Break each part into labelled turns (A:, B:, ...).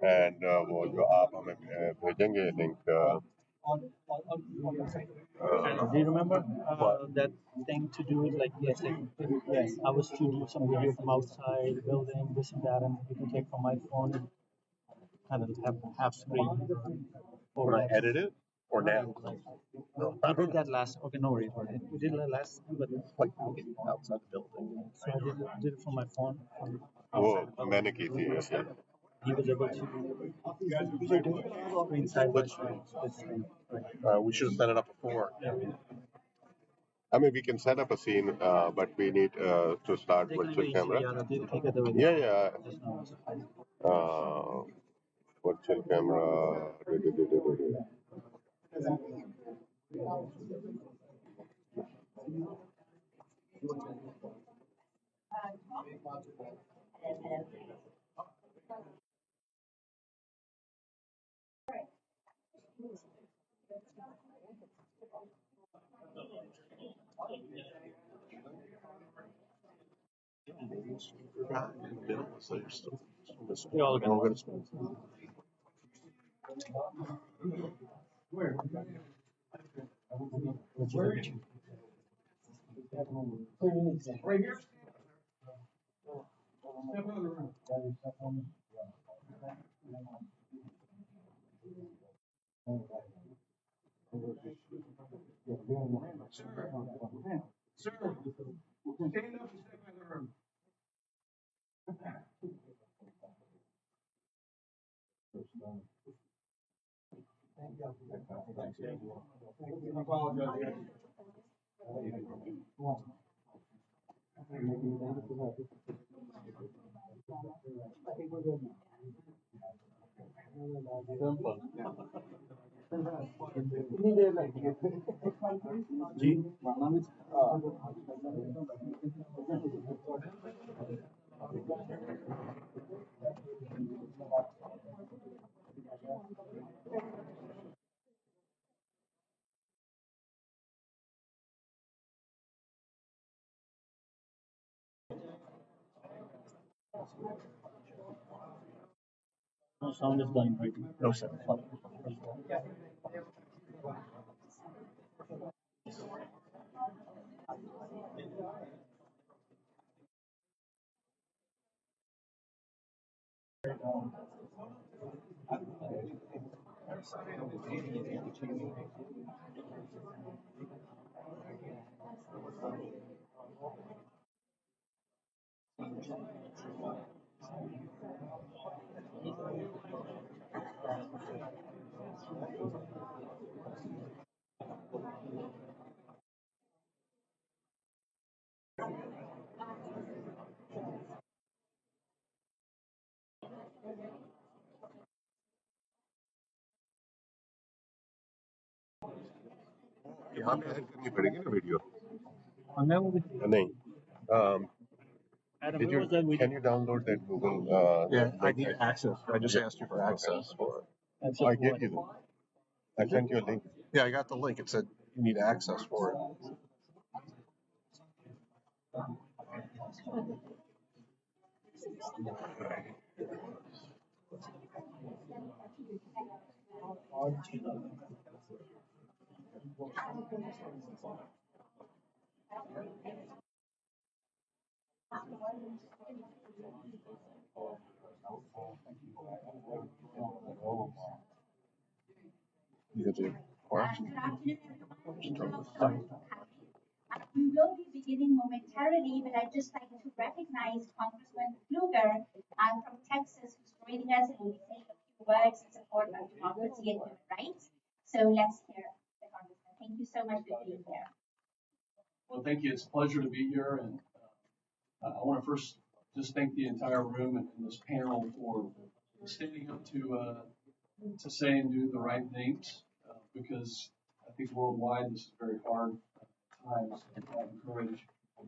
A: And वो जो आप हमें भेजेंगे link
B: Do you remember that thing to do it like yes, yes, I was to do some video from outside the building, this and that, and you can take from my phone and kind of have half screen
A: when I
B: overlap.
A: edit it or now? No,
B: We did that last. Okay, no worries. We did that last, but
A: like outside the building.
B: so I did it from my phone. From
A: वो
B: outside the building.
A: मैंने की थी ऐसे.
B: He was able to screen side by side. This thing. Right.
A: We should have set it up before.
B: Yeah.
A: I mean, we can set up a scene, but we need to start virtual camera. Yeah, yeah. Virtual camera.
B: We all go. Where? Right here. Step out of the room. Sir, stand up and step out of the room. I apologize. I think we're good now. No sound is done right now.
A: No sound. यहाँ पे add करनी पड़ेगी ना video. नहीं.
B: Adam,
A: Did
B: where
A: you,
B: was that video?
A: can you download that Google?
C: Yeah, I need access. I just asked you for access for it.
B: That's
A: I
B: it.
A: gave you them. I sent you a link.
C: Yeah, I got the link. It said you need access for it. You got the
D: Good afternoon, everyone. We will be beginning momentarily, but I'd just like to recognize Congressman Kluger from Texas, who's joining us and will be saying a few words in support of democracy and human rights. So let's hear the Congressman. Thank you so much for being here.
E: Well, thank you. It's a pleasure to be here, and I want to first just thank the entire room and this panel for standing up to say and do the right things, because I think worldwide this is very hard times to have courage.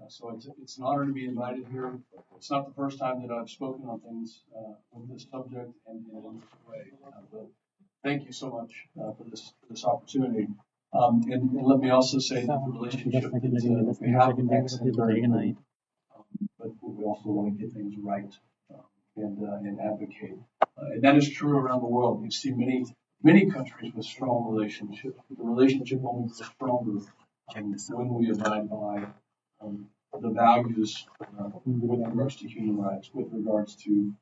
E: So it's an honor to be invited here. It's not the first time that I've spoken on things with this subject and in this way. But thank you so much for this opportunity. And let me also say that the relationship that we have with Texas is very good, but we also want to get things right. and advocate. And that is true around the world. You see many countries with strong relationships. The relationship only grows stronger when we abide by the values with regards to human rights, with regards to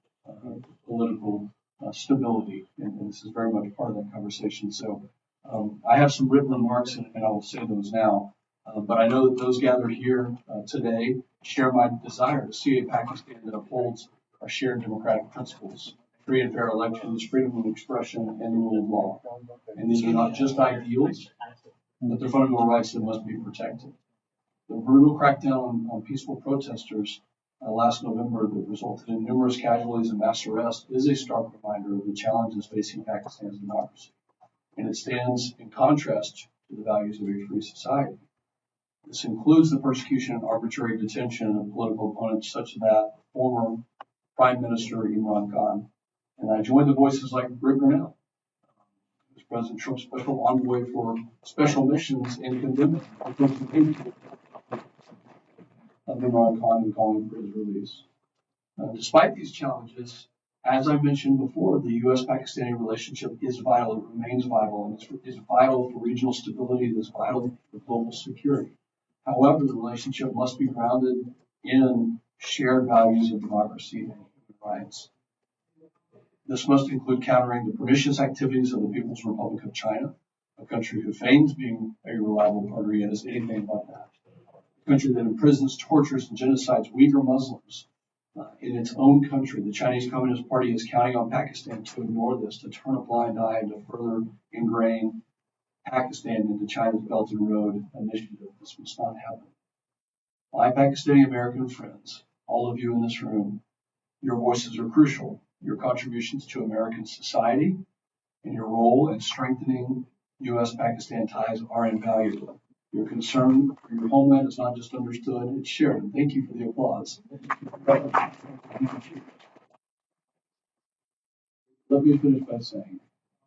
E: political stability, and this is very much part of that conversation. So I have some written remarks, and I will say those now. But I know that those gathered here today share my desire to see a Pakistan that upholds our shared democratic principles, free and fair elections, freedom of expression, and the rule of law. And these are not just ideals, but they're fundamental rights that must be protected. The brutal crackdown on peaceful protesters last November that resulted in numerous casualties and mass arrests is a stark reminder of the challenges facing Pakistan's democracy. And it stands in contrast to the values of a free society. This includes the persecution and arbitrary detention of political opponents such that former Prime Minister Imran Khan. And I join the voices like Congressional, who's President Trump's special envoy for special missions, in condemning of Imran Khan and calling for his release. Despite these challenges, as I mentioned before, the U.S.-Pakistani relationship is vital. It remains vital, and it's vital for regional stability. It is vital for global security. However, the relationship must be grounded in shared values of democracy and human rights. This must include countering the pernicious activities of the People's Republic of China, a country who feigns being a reliable partner yet is anything but that. A country that imprisons, tortures, and genocides Uyghur Muslims in its own country. The Chinese Communist Party is counting on Pakistan to ignore this, to turn a blind eye, and to further ingrain Pakistan into China's Belt and Road initiative. This must not happen. My Pakistani American friends, all of you in this room, your voices are crucial. Your contributions to American society and your role in strengthening U.S.-Pakistan ties are invaluable. Your concern for your homeland is not just understood, it's shared. And thank you for the applause. Let me finish by saying,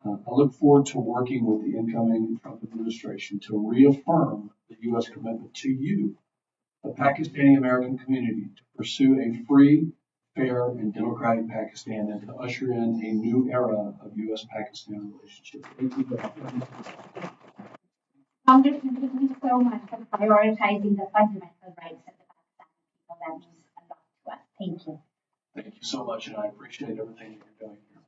E: I look forward to working with the incoming Trump administration to reaffirm the U.S. commitment to you, the Pakistani American community, to pursue a free, fair, and democratic Pakistan and to usher in a new era of U.S.-Pakistan relationship. Thank you.
D: Congressman, thank you so much for prioritizing the fundamental rights of the Pakistani people. That means a lot to us. Thank you.
E: Thank you so much, and I appreciate everything that you're doing here.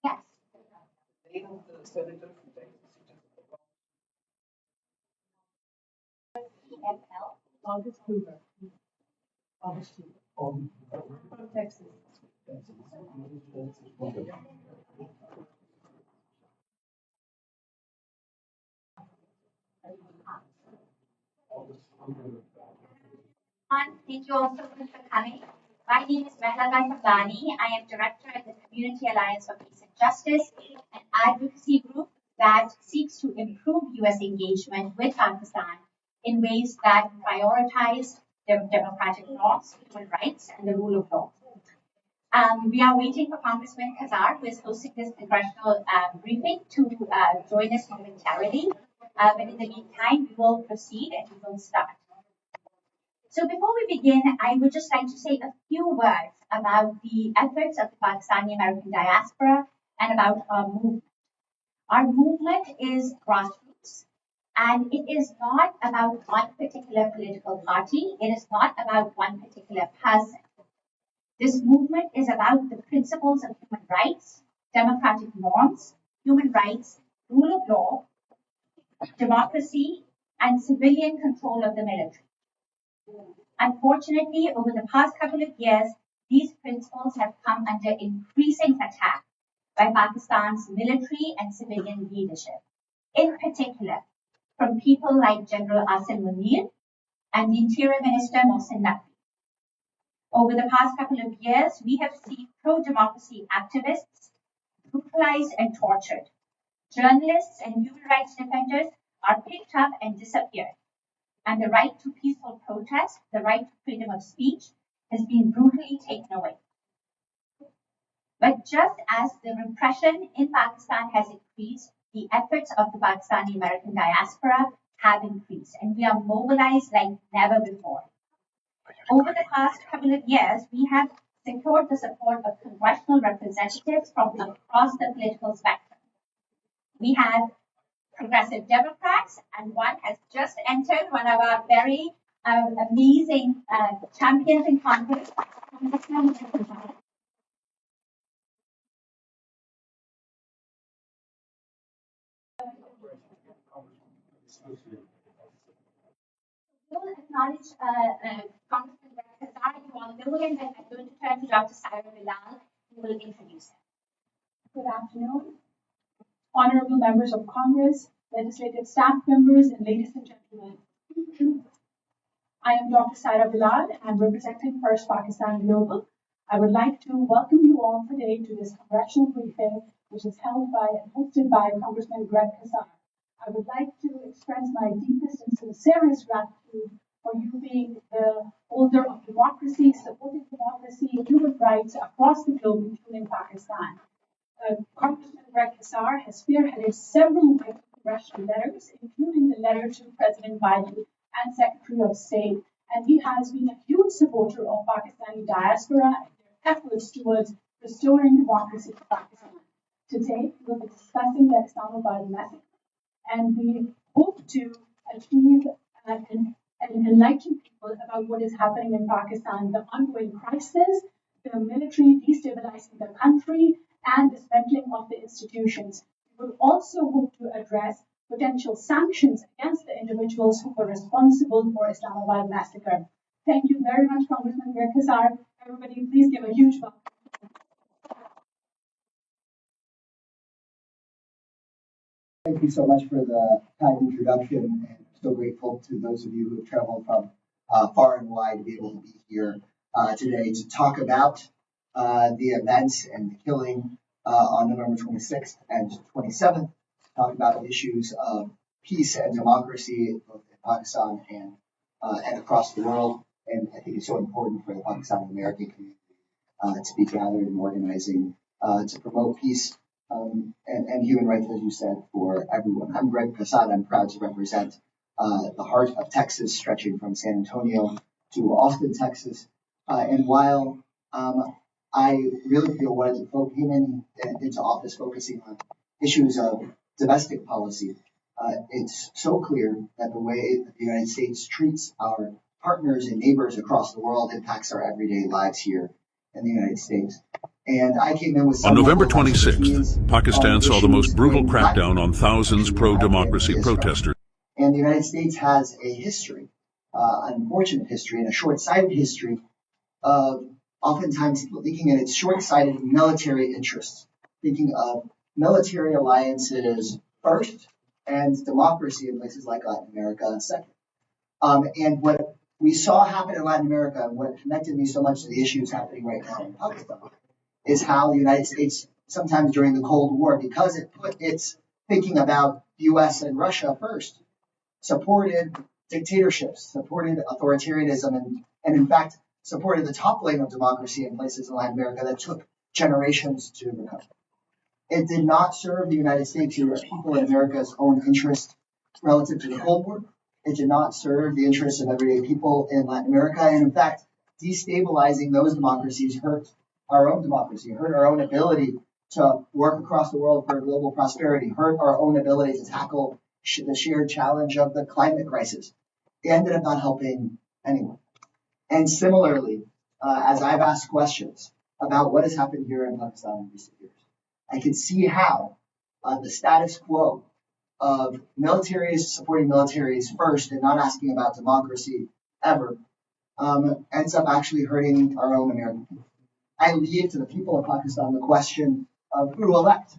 D: Yes. PFL.
B: August Kluger. August Kluger. Texas.
D: Thank you all so much for coming. My name is Mehlagai Pagani. I am director at the Community Alliance for Peace and Justice, an advocacy group that seeks to improve U.S. engagement with Pakistan in ways that prioritize democratic norms, human rights, and the rule of law. We are waiting for Congressman Khazar, who is hosting this congressional briefing, to join us momentarily. But in the meantime, we will proceed and we will start. So before we begin, I would just like to say a few words about the efforts of the Pakistani American diaspora and about our movement. Our movement is grassroots, and it is not about one particular political party. It is not about one particular person. This movement is about the principles of human rights, democratic norms, human rights, rule of law, democracy, and civilian control of the military. Unfortunately, over the past couple of years, these principles have come under increasing attack by Pakistan's military and civilian leadership, in particular from people like General Asim Munir and the Interior Minister Mohsin Naqvi. Over the past couple of years, we have seen pro-democracy activists brutalized and tortured. Journalists and human rights defenders are picked up and disappeared. And the right to peaceful protest, the right to freedom of speech, has been brutally taken away. But just as the repression in Pakistan has increased, the efforts of the Pakistani American diaspora have increased, and we are mobilized like never before. Over the past couple of years, we have secured the support of congressional representatives from across the political spectrum. We have progressive Democrats, and one has just entered, one of our very amazing champions in Congress, Congressional. We'll acknowledge Congressman Kazar. You all know him, and I'm going to turn to Dr. Saira Bilal, who will introduce him.
F: Good afternoon, honorable members of Congress, legislative staff members, and ladies and gentlemen. I am Dr. Saira Bilal, and I'm representing First Pakistan Global. I would like to welcome you all today to this congressional briefing, which is held by and hosted by Congressman Greg Kazar. I would like to express my deepest and sincerest gratitude for you being the holder of democracy, supporting democracy, human rights across the globe, including Pakistan. Congressman Greg Kazar has spearheaded several congressional letters, including the letter to President Biden and Secretary of State, and he has been a huge supporter of Pakistani diaspora and their efforts towards restoring democracy to Pakistan. Today, we'll be discussing the Islamabad massacre, and we hope to achieve and enlighten people about what is happening in Pakistan, the ongoing crisis, the military destabilizing the country, and dismantling of the institutions. We will also hope to address potential sanctions against the individuals who were responsible for Islamabad massacre. Thank you very much, Congressman Greg Kazar. Everybody, please give a huge welcome.
G: Thank you so much for the kind introduction, and I'm so grateful to those of you who have traveled from far and wide to be able to be here today to talk about the events and the killing on November 26th and 27th, talk about issues of peace and democracy both in Pakistan and across the world. And I think it's so important for the Pakistani American community to be gathered and organizing to promote peace and human rights, as you said, for everyone. I'm Greg Prasad. I'm proud to represent the heart of Texas, stretching from San Antonio to Austin, Texas. And while I really feel when I came into office focusing on issues of domestic policy, it's so clear that the way that the United States treats our partners and neighbors across the world impacts our everyday lives here in the United States. And I came in with
H: on November 26th, Pakistan saw the most brutal crackdown on thousands pro-democracy protesters.
G: And the United States has a history, an unfortunate history, and a short-sighted history of oftentimes looking at its short-sighted military interests, thinking of military alliances first and democracy in places like Latin America second. And what we saw happen in Latin America, and what connected me so much to the issues happening right now in Pakistan, is how the United States, sometimes during the Cold War, because it put its thinking about the U.S. and Russia first, supported dictatorships, supported authoritarianism, and in fact, supported the toppling of democracy in places in Latin America that took generations to recover. It did not serve the United States or people in America's own interest relative to the Cold War. It did not serve the interests of everyday people in Latin America. And in fact, destabilizing those democracies hurt our own democracy, hurt our own ability to work across the world for global prosperity, hurt our own ability to tackle the shared challenge of the climate crisis. It ended up not helping anyone. And similarly, as I've asked questions about what has happened here in Pakistan in recent years, I can see how the status quo of militaries supporting militaries first and not asking about democracy ever ends up actually hurting our own American people. I leave to the people of Pakistan the question of who to elect,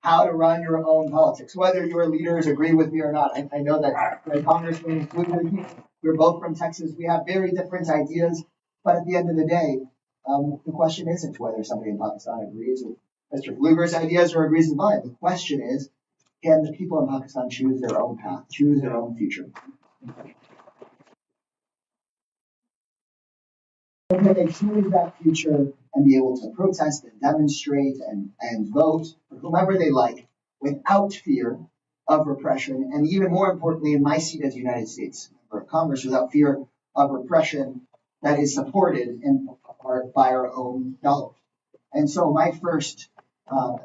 G: how to run your own politics, whether your leaders agree with me or not. I know that Congressman Fluger, we're both from Texas. We have very different ideas, but at the end of the day, the question isn't whether somebody in Pakistan agrees with Mr. Fluger's ideas or agrees with mine. The question is, can the people in Pakistan choose their own path, choose their own future? Can they choose that future and be able to protest and demonstrate and vote for whomever they like without fear of repression, and even more importantly, in my seat as the United States member of Congress, without fear of repression that is supported in part by our own dollars. And so my first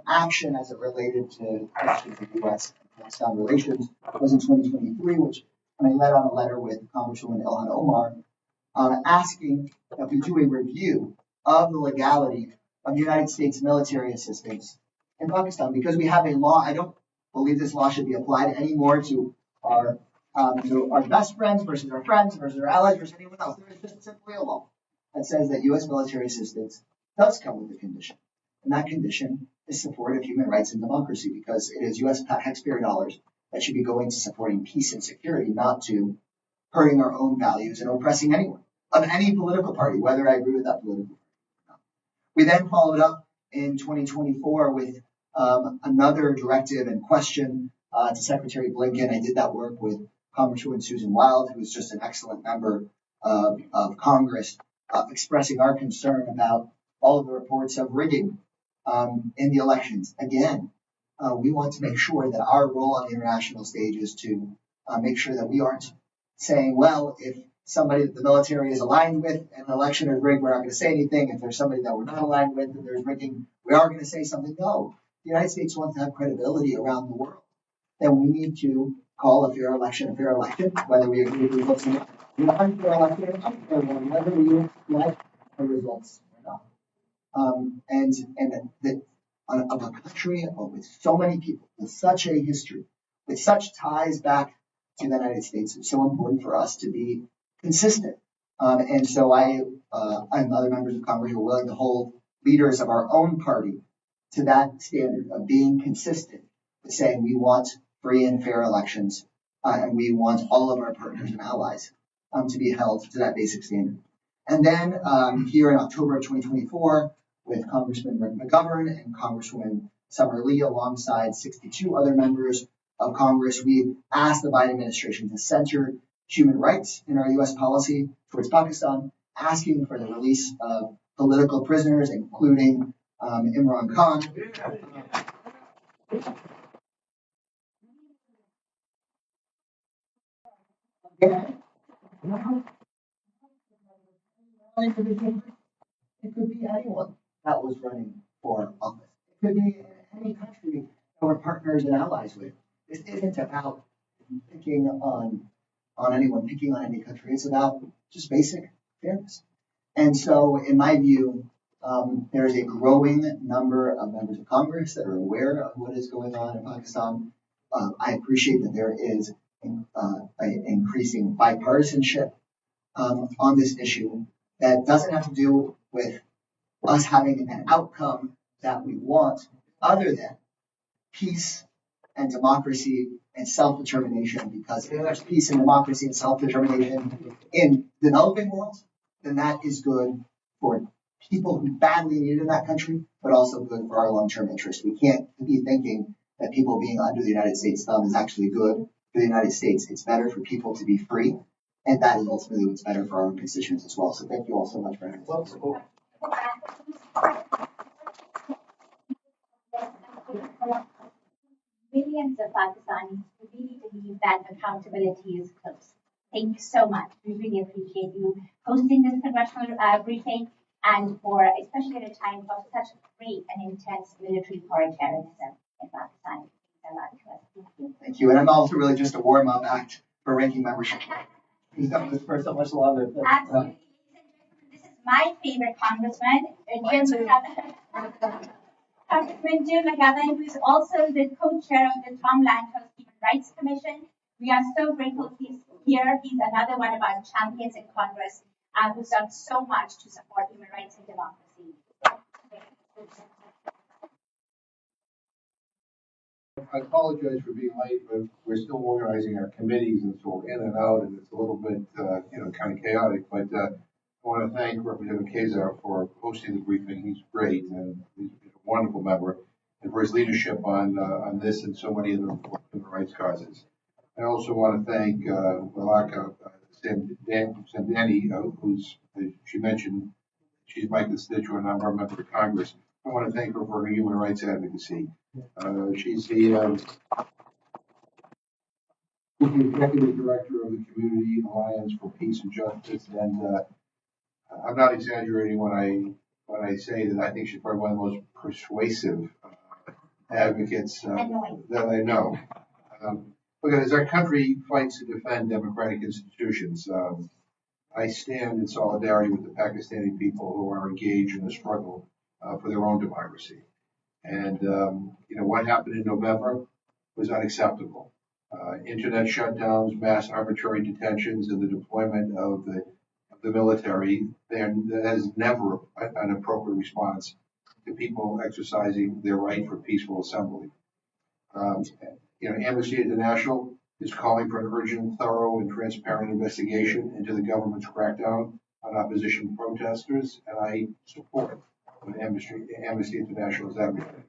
G: action as it related to questions of U.S. and Pakistan relations was in 2023, which when I led on a letter with Congresswoman Ilhan Omar, asking that we do a review of the legality of United States military assistance in Pakistan, because we have a law. I don't believe this law should be applied anymore to our best friends versus our friends versus our allies versus anyone else. There is just simply a law that says that U.S. military assistance does come with a condition, and that condition is support of human rights and democracy, because it is U.S. taxpayer dollars that should be going to supporting peace and security, not to hurting our own values and oppressing anyone of any political party, whether I agree with that political party or not. We then followed up in 2024 with another directive and question to Secretary Blinken. I did that work with Congresswoman Susan Wild, who is just an excellent member of Congress, expressing our concern about all of the reports of rigging in the elections. Again, we want to make sure that our role on the international stage is to make sure that we aren't saying, well, if somebody that the military is aligned with and an election is rigged, we're not going to say anything. If there's somebody that we're not aligned with and there's rigging, we are going to say something. No, the United States wants to have credibility around the world. Then we need to call a fair election, whether we agree with the results or not. An unfair election, an unfair one, whether we like the results or not. Of a country with so many people, with such a history, with such ties back to the United States, it's so important for us to be consistent. And so I and other members of Congress are willing to hold leaders of our own party to that standard of being consistent, with saying we want free and fair elections, and we want all of our partners and allies to be held to that basic standard. And then here in October of 2024, with Congressman Rick McGovern and Congresswoman Summer Lee, alongside 62 other members of Congress, we asked the Biden administration to center human rights in our U.S. policy towards Pakistan, asking for the release of political prisoners, including Imran Khan. It could be anyone that was running for office. It could be in any country that we're partners and allies with. This isn't about picking on anyone, picking on any country. It's about just basic fairness. And so, in my view, there is a growing number of members of Congress that are aware of what is going on in Pakistan. I appreciate that there is an increasing bipartisanship on this issue that doesn't have to do with us having an outcome that we want, other than peace and democracy and self-determination. Because if there's peace and democracy and self-determination in the developing world, then that is good for people who badly need it in that country, but also good for our long-term interests. We can't be thinking that people being under the United States thumb is actually good for the United States. It's better for people to be free, and that is ultimately what's better for our constituents as well. So thank you all so much for having us.
D: Millions of Pakistanis really believe that accountability is close. Thank you so much. We really appreciate you hosting this congressional briefing, and for especially at a time of such great and intense military authoritarianism in Pakistan. Thank you.
G: Thank you. And I'm also really just a warm-up act for ranking membership. He's done this for so much longer.
D: Absolutely. This is my favorite congressman, Jim McGovern. Congressman Jim McGovern, who is also the co-chair of the Tom Lantos Rights Commission. We are so grateful he's here. He's another one of our champions in Congress who's done so much to support human rights and democracy.
I: I apologize for being late, but we're still organizing our committees, and so we're in and out, and it's a little bit, kind of chaotic. But I want to thank Representative Kazar for hosting the briefing. He's great, and he's a wonderful member, and for his leadership on this and so many other important human rights causes. I also want to thank Malaka Samdani, who's, as she mentioned, she's my constituent. I'm a member of Congress. I want to thank her for her human rights advocacy. She's the executive director of the Community Alliance for Peace and Justice, and I'm not exaggerating when I say that I think she's probably one of the most persuasive advocates that I know. Look, as our country fights to defend democratic institutions, I stand in solidarity with the Pakistani people who are engaged in the struggle for their own democracy. And what happened in November was unacceptable. Internet shutdowns, mass arbitrary detentions, and the deployment of the military. That is never an appropriate response to people exercising their right for peaceful assembly. Amnesty International is calling for an urgent, thorough, and transparent investigation into the government's crackdown on opposition protesters, and I support what Amnesty International is advocating.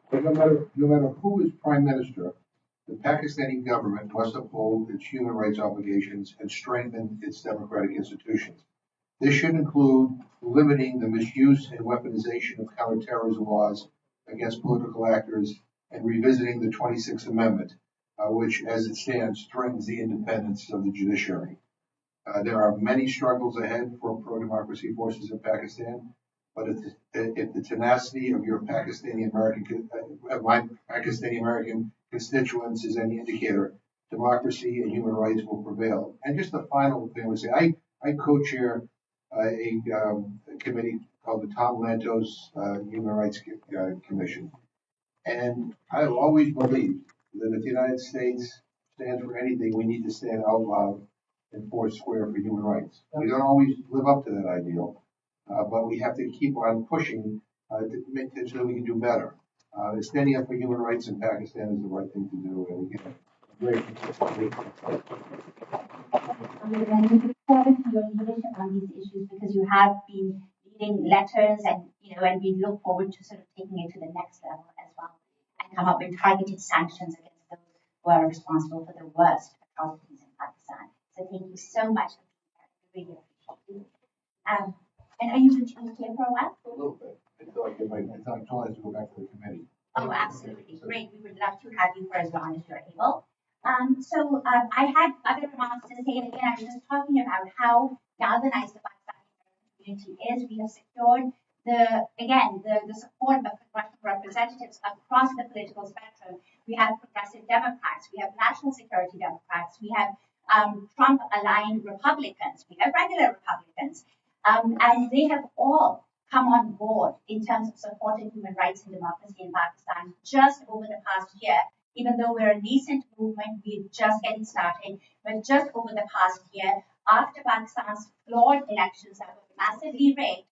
I: But no matter who is prime minister, the Pakistani government must uphold its human rights obligations and strengthen its democratic institutions. This should include limiting the misuse and weaponization of counterterrorism laws against political actors and revisiting the 26th Amendment, which, as it stands, threatens the independence of the judiciary. There are many struggles ahead for pro-democracy forces in Pakistan, but if the tenacity of your my Pakistani American constituents is any indicator, democracy and human rights will prevail. And just the final thing I would say, I co-chair a committee called the Tom Lantos Human Rights Commission. And I have always believed that if the United States stands for anything, we need to stand out loud and four square for human rights. We don't always live up to that ideal, but we have to keep on pushing to make it so that we can do better. Standing up for human rights in Pakistan is the right thing to do. And again, great.
D: We look forward to your leadership on these issues because you have been leading letters and we look forward to sort of taking it to the next level as well and come up with targeted sanctions against those who are responsible for the worst atrocities in Pakistan. So thank you so much for being here. We really appreciate you. And are you going to be here for a while?
I: A little bit. Until I have to go back to the committee.
D: Oh, absolutely. Great. We would love to have you for as long as you're able. I had other remarks to say, and again, I was just talking about how galvanized the Pakistani community is. We have secured the support of congressional representatives across the political spectrum. We have progressive Democrats, we have national security Democrats, we have Trump-aligned Republicans, we have regular Republicans, and they have all come on board in terms of supporting human rights and democracy in Pakistan just over the past year. Even though we're a nascent movement, we're just getting started, but just over the past year, after Pakistan's flawed elections that were massively rigged,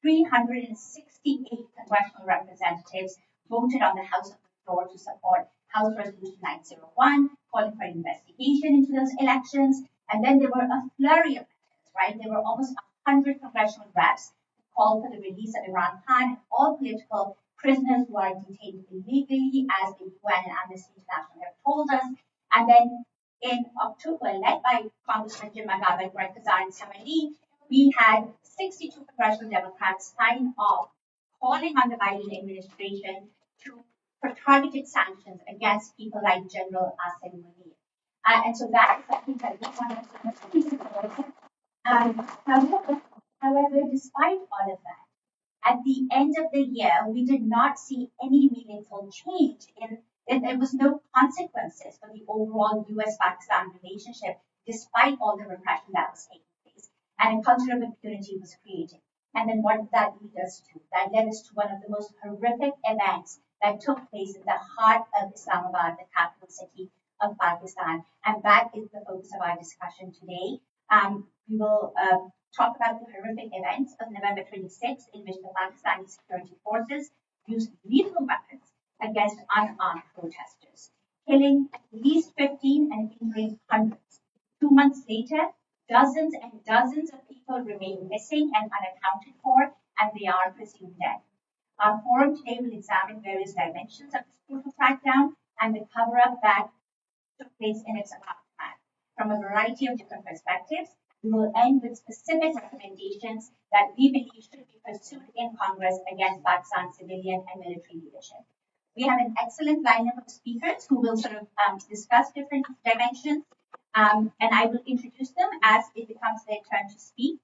D: 368 congressional representatives voted on the House of the floor to support House Resolution 901, calling for an investigation into those elections. And then there were a flurry of letters, right? There were almost 100 congressional reps who called for the release of Imran Khan and all political prisoners who are detained illegally, as the UN and Amnesty International have told us. And then in October, led by Congressman Jim McGovern, Greg Kazar, and Samali, we had 62 congressional Democrats sign off calling on the Biden administration for targeted sanctions against people like General Asim Munir. And so that is something that we want to however, despite all of that, at the end of the year, we did not see any meaningful change there was no consequences for the overall US-Pakistan relationship, despite all the repression that was taking place. And a culture of impunity was created. And then what did that lead us to? That led us to one of the most horrific events that took place in the heart of Islamabad, the capital city of Pakistan. And that is the focus of our discussion today. We will talk about the horrific events of November 26th, in which the Pakistani security forces used lethal weapons against unarmed protesters, killing at least 15 and injuring hundreds. 2 months later, dozens and dozens of people remain missing and unaccounted for, and they are presumed dead. Our forum today will examine various dimensions of this brutal crackdown and the cover-up that took place in its aftermath from a variety of different perspectives. We will end with specific recommendations that we believe should be pursued in Congress against Pakistan's civilian and military leadership. We have an excellent lineup of speakers who will sort of discuss different dimensions, and I will introduce them as it becomes their turn to speak.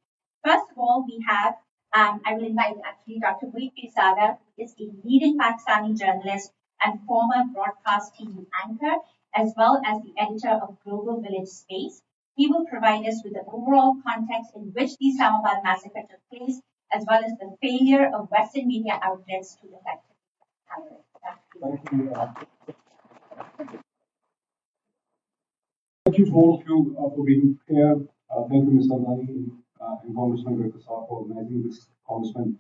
D: First of all, we have, I will invite actually Dr. Buit Pirzada, who is a leading Pakistani journalist and former broadcast TV anchor, as well as the editor of Global Village Space. He will provide us with the overall context in which the Islamabad massacre took place, as well as the failure of Western media outlets to effectively cover it.
J: Thank you to all of you for being here. Thank you, Mr. Andani and Congressman Rekasar for organizing this. Congressman,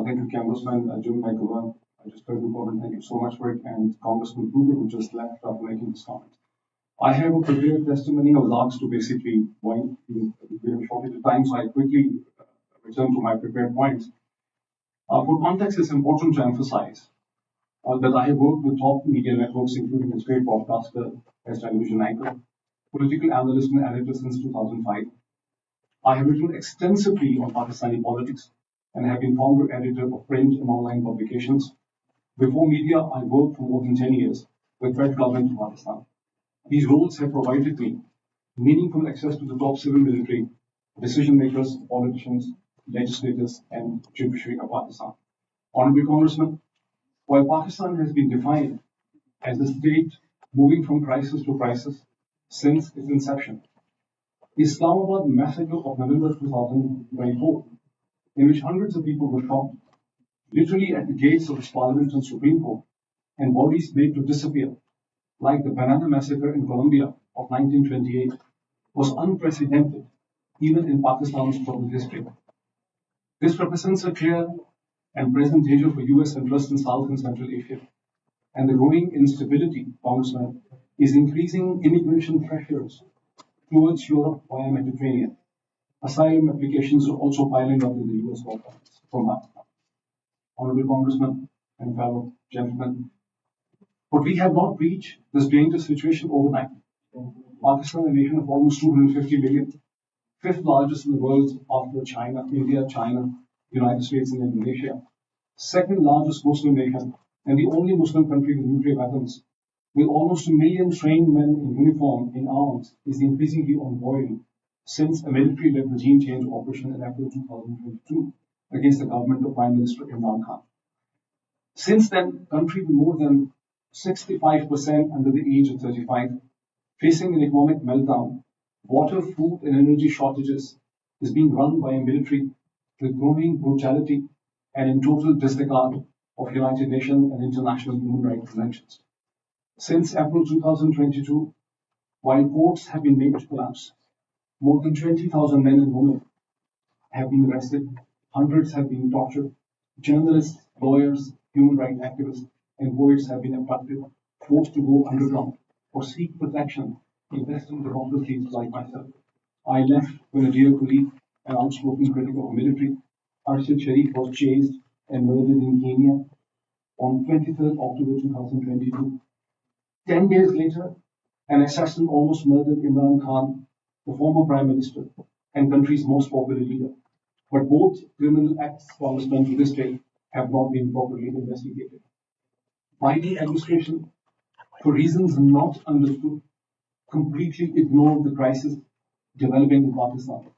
J: thank you, Congressman Jim McGovern. Just very important. Thank you so much for it. And Congressman Kruger, who just left after making this comment. I have a prepared testimony. I was asked to basically wind. We have shortage of time, so I quickly return to my prepared points. For context, it's important to emphasize that I have worked with top media networks, including a great broadcaster as television anchor, political analyst and editor since 2005. I have written extensively on Pakistani politics and have been founder editor of print and online publications. Before media, I worked for more than 10 years with Fed government of Pakistan. These roles have provided me meaningful access to the top civil military, decision makers, politicians, legislators, and judiciary of Pakistan. Honorable Congressman, while Pakistan has been defined as a state moving from crisis to crisis since its inception, the Islamabad massacre of November 2024, in which hundreds of people were shot, literally at the gates of its Parliament and Supreme Court, and bodies made to disappear, like the Banana Massacre in Colombia of 1928, was unprecedented even in Pakistan's troubled history. This represents a clear and present danger for US interests in South and Central Asia, and the growing instability, Congressman, is increasing immigration pressures towards Europe via Mediterranean. Asylum applications are also piling up in the US Gulf from Pakistan. Honorable Congressman and fellow gentlemen, but we have not reached this dangerous situation overnight. Pakistan, a nation of almost 250 million, fifth largest in the world after China, India, China, United States, and Indonesia, second largest Muslim nation, and the only Muslim country with nuclear weapons, with almost 1 million trained men in uniform, in arms, is increasingly on boil since a military-led regime change operation in April 2022 against the government of Prime Minister Imran Khan. Since then, country with more than 65% under the age of 35, facing an economic meltdown, water, food, and energy shortages, is being run by a military with growing brutality and in total disregard of United Nations and international human rights conventions. Since April 2022, while courts have been made to collapse, more than 20,000 men and women have been arrested, hundreds have been tortured, journalists, lawyers, human rights activists, and poets have been abducted, forced to go underground or seek protection in Western democracies like myself. I left when a dear colleague, an outspoken critic of military, Arshad Sharif, was chased and murdered in Kenya on 23rd October 2022. 10 days later, an assassin almost murdered Imran Khan, the former Prime Minister and country's most popular leader. But both criminal acts, Congressman, to this day have not been properly investigated. Biden administration, for reasons not understood, completely ignored the crisis developing in Pakistan.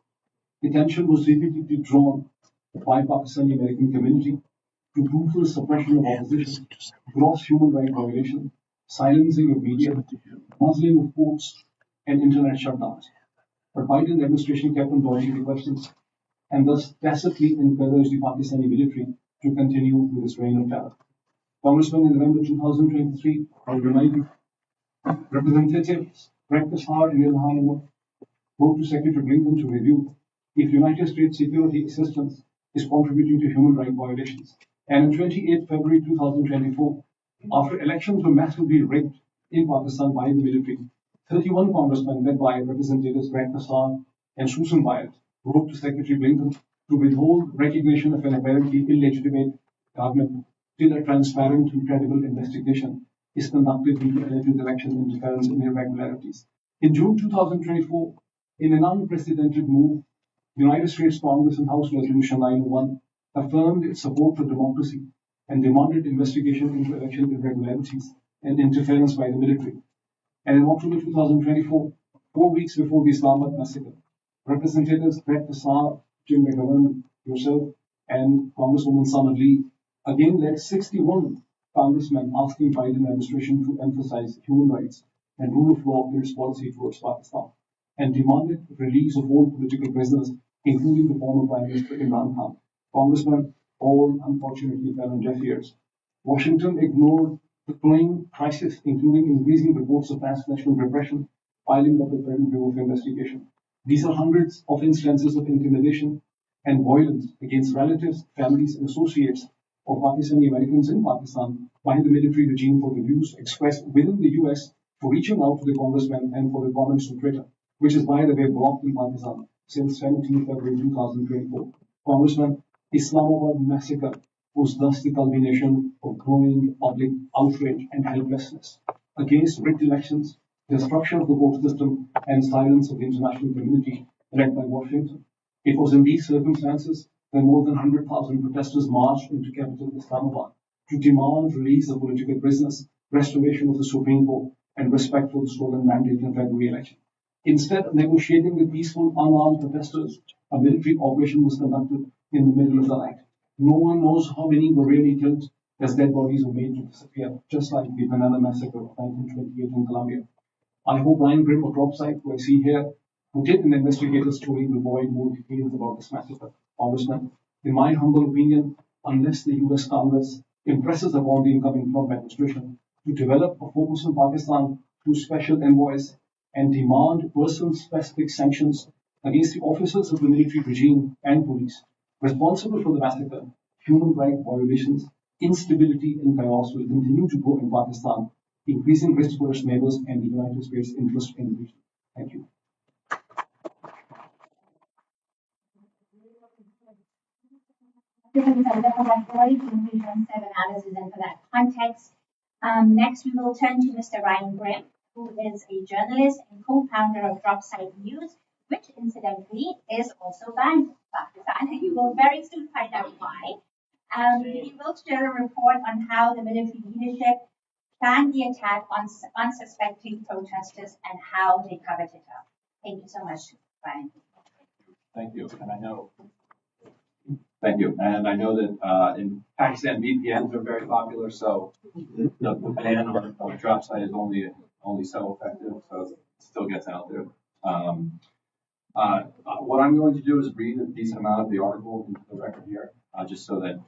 J: Attention was repeatedly drawn by Pakistani American community to brutal suppression of opposition, gross human rights violation, silencing of media, muzzling of courts, and internet shutdowns. But Biden administration kept on dodging the questions and thus tacitly encouraged the Pakistani military to continue with its reign of terror. Congressman, in November 2023, I will remind you, Representatives Brett Kassar and Ilhan Omar wrote to Secretary Blinken to review if United States security assistance is contributing to human rights violations. And on 28 February 2024, after elections were massively rigged in Pakistan by the military, 31 congressmen led by Representatives Brett Kassar and Susan Wyatt wrote to Secretary Blinken to withhold recognition of an apparently illegitimate government till a transparent and credible investigation is conducted into alleged election interference and irregularities. In June 2024, in an unprecedented move, United States Congress and House Resolution 901 affirmed its support for democracy and demanded investigation into election irregularities and interference by the military. And in October 2024, 4 weeks before the Islamabad massacre, Representatives Brett Kassar, Jim McGovern, yourself, and Congresswoman Summer Lee again led 61 congressmen asking Biden administration to emphasize human rights and rule of law in its policy towards Pakistan, and demanded the release of all political prisoners, including the former Prime Minister Imran Khan. Congressmen, all unfortunately fell on deaf ears. Washington ignored the growing crisis, including increasing reports of transnational repression, piling up the Federal Bureau of Investigation. These are hundreds of instances of intimidation and violence against relatives, families, and associates of Pakistani Americans in Pakistan by the military regime for the views expressed within the US, for reaching out to the congressmen, and for the comments on Twitter, which is, by the way, blocked in Pakistan since 17 February 2024. Congressman, Islamabad massacre was thus the culmination of growing public outrage and helplessness against rigged elections, destruction of the court system, and silence of the international community led by Washington. It was in these circumstances that more than 100,000 protesters marched into capital Islamabad to demand release of political prisoners, restoration of the Supreme Court, and respect for the stolen mandate in February election. Instead of negotiating with peaceful, unarmed protesters, a military operation was conducted in the middle of the night. No one knows how many were really killed, as dead bodies were made to disappear, just like the Banana Massacre of 1928 in Colombia. I hope Ryan Grimm of Dropsite, who I see here, who did an investigative story, will provide more details about this massacre. Congressman, in my humble opinion, unless the US Congress impresses upon the incoming Trump administration to develop a focus on Pakistan through special envoys and demand person-specific sanctions against the officers of the military regime and police responsible for the massacre, human rights violations, instability and chaos will continue to grow in Pakistan, increasing risk for its neighbors and the United States' interest in the region. Thank you.
D: Analysis and for that context. Next, we will turn to Mr. Ryan Grimm, who is a journalist and co-founder of Dropsite News, which incidentally is also banned in Pakistan, and you will very soon find out why. He will share a report on how the military leadership planned the attack on unsuspecting protesters and how they covered it up. Thank you so much, Ryan.
K: Thank you. And I know that in Pakistan, VPNs are very popular, so the ban on Dropsite is only so effective, so it still gets out there. What I'm going to do is read a decent amount of the article into the record here, just so that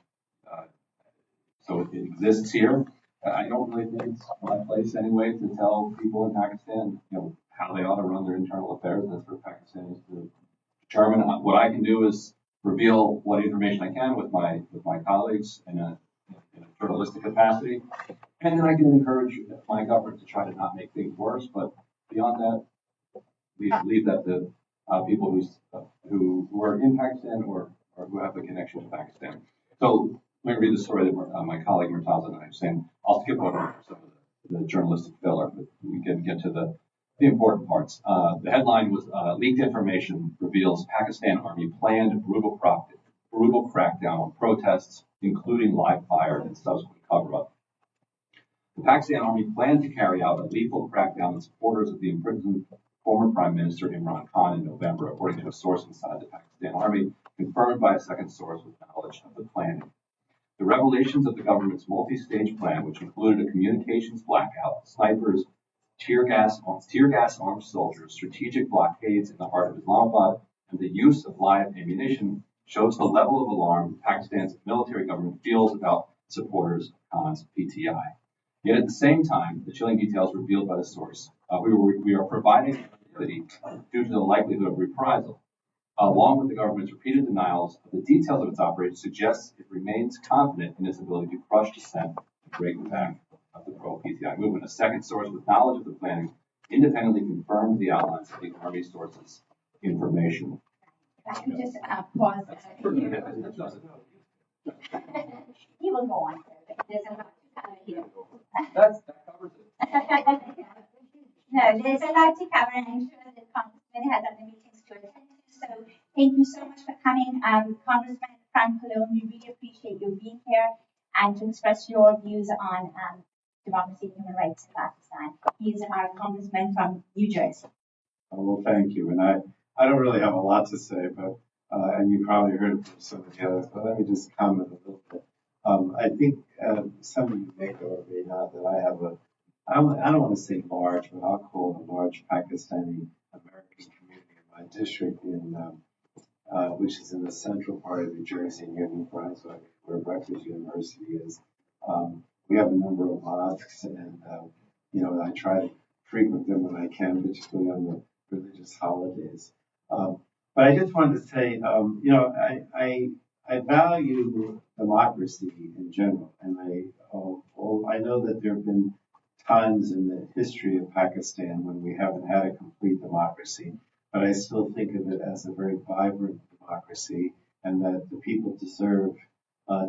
K: so it exists here. I don't really think it's my place anyway to tell people in Pakistan, how they ought to run their internal affairs. That's for Pakistanis to determine. What I can do is reveal what information I can with my colleagues in a journalistic capacity, and then I can encourage my government to try to not make things worse. But beyond that, we leave that to people who are in Pakistan or who have a connection to Pakistan. So let me read the story that my colleague Murtaza and I have saying. I'll skip over some of the journalistic filler, but we can get to the important parts. The headline was leaked information reveals Pakistan Army planned brutal crackdown on protests, including live fire and subsequent cover-up. The Pakistan Army planned to carry out a lethal crackdown on supporters of the imprisoned former Prime Minister Imran Khan in November, according to a source inside the Pakistan Army, confirmed by a second source with knowledge of the planning. The revelations of the government's multi-stage plan, which included a communications blackout, snipers, tear gas armed soldiers, strategic blockades in the heart of Islamabad, and the use of live ammunition, shows the level of alarm Pakistan's military government feels about supporters of Khan's PTI. Yet at the same time, the chilling details revealed by the source, we are providing activity due to the likelihood of reprisal. Along with the government's repeated denials of the details of its operation, suggests it remains confident in its ability to crush dissent and break the back of the pro-PTI movement. A second source with knowledge of the planning independently confirmed the outlines of the Army source's information.
D: If I could just pause he will go on further. There's a lot to cover here.
K: That covers it.
D: No, there's a lot to cover, and I'm sure the Congressman has other meetings to attend to. So thank you so much for coming. Congressman Frank Pallone, we really appreciate you being here and to express your views on democracy and human rights in Pakistan. He is our congressman from New Jersey.
L: Well, thank you. And I don't really have a lot to say, but and you probably heard it from some of the others, but let me just comment a little bit. I think some of you may know or may not that I have I don't want to say large, but I'll call it a large Pakistani American community in my district, which is in the central part of New Jersey in Union Brunswick, where Rutgers University is. We have a number of mosques, and I try to frequent them when I can, particularly on the religious holidays. But I just wanted to say, I value democracy in general, and I know that there have been times in the history of Pakistan when we haven't had a complete democracy, but I still think of it as a very vibrant democracy, and that the people deserve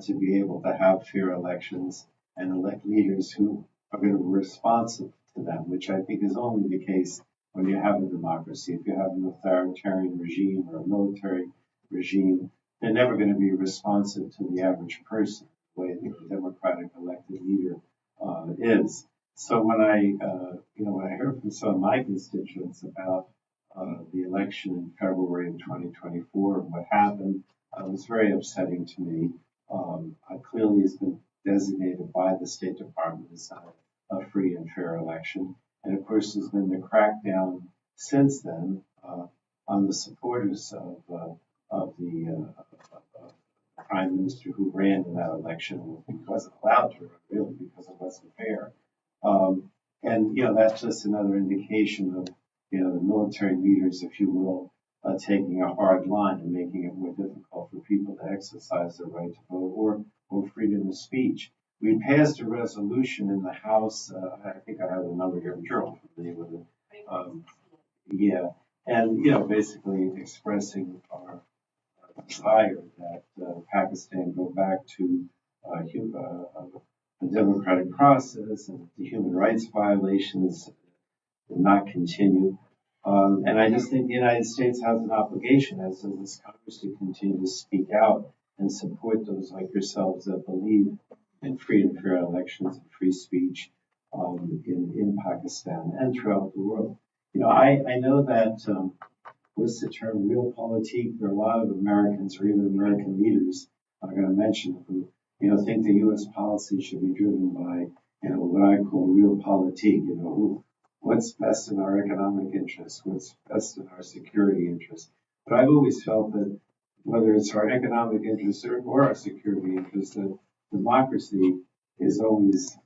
L: to be able to have fair elections and elect leaders who are going to be responsive to them, which I think is only the case when you have a democracy. If you have an authoritarian regime or a military regime, they're never going to be responsive to the average person the way the democratic elected leader is. So when I heard from some of my constituents about the election in February of 2024 and what happened, it was very upsetting to me. Clearly, it's been designated by the State Department as a free and fair election. And of course, there's been the crackdown since then on the supporters of the prime minister who ran in that election. He wasn't allowed to run, really, because it wasn't fair. That's just another indication of the military leaders, if you will, taking a hard line and making it more difficult for people to exercise their right to vote or freedom of speech. We passed a resolution in the House. I think I have the number here. I'm sure I'm familiar with it. Basically expressing our desire that Pakistan go back to a democratic process and the human rights violations not continue. And I just think the United States has an obligation, as does this Congress, to continue to speak out and support those like yourselves that believe in free and fair elections and free speech in Pakistan and throughout the world. I know that what's the term, realpolitik? There are a lot of Americans or even American leaders I'm going to mention who think the U.S. policy should be driven by what I call realpolitik. What's best in our economic interests, what's best in our security interests. But I've always felt that whether it's our economic interests or our security interests, that democracy is always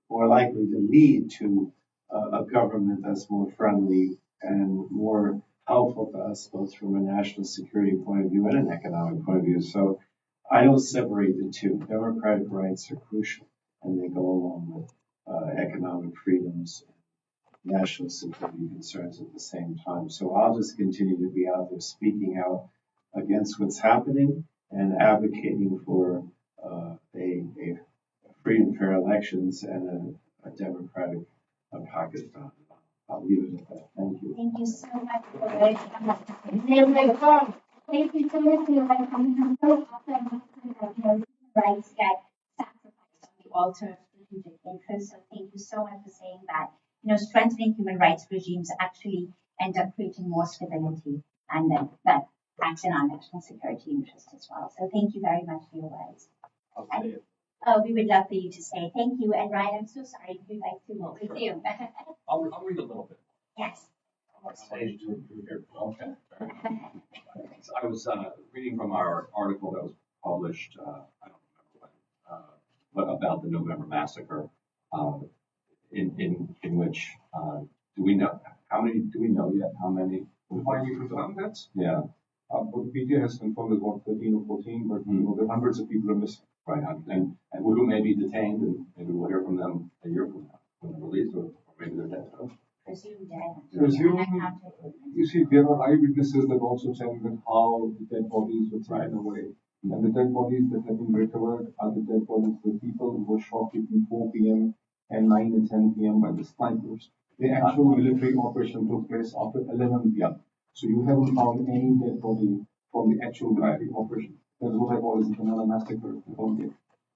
L: more likely to lead to a government that's more friendly and more helpful to us, both from a national security point of view and an economic point of view. So I don't separate the two. Democratic rights are crucial, and they go along with economic freedoms and national security concerns at the same time. So I'll just continue to be out there speaking out against what's happening and advocating for a free and fair elections and a democratic Pakistan. I'll leave it at that. Thank you.
D: Thank you so much for that. Thank you so much for your coming. So often rights get sacrificed on the altar of strategic interests. So thank you so much for saying that. Strengthening human rights regimes actually end up creating more stability, and then that acts in our national security interest as well. So thank you very much for your words. We would love for you to say thank you. And Ryan, I'm so sorry. We'd like to resume.
K: I'll read a little bit.
D: Yes.
K: Okay. I was reading from our article that was published, I don't remember when, about the November massacre, in which do we know yet how many?
J: Finally confirmed that?
K: Yeah.
J: What the PTA has confirmed is about 13 or 14, but there are hundreds of people are missing.
K: Right, and who may be detained, and maybe we'll hear from them a year from now when they're released, or maybe they're dead.
D: Presumed dead.
J: Presumed, you see, there are eyewitnesses that also tell that how the dead bodies were taken away. And the dead bodies that have been recovered are the dead bodies of the people who were shot between 4 p.m. and 9 and 10 p.m. by the snipers. The actual military operation took place after 11 p.m. So you haven't found any dead body from the actual military operation. That's what I call is another massacre.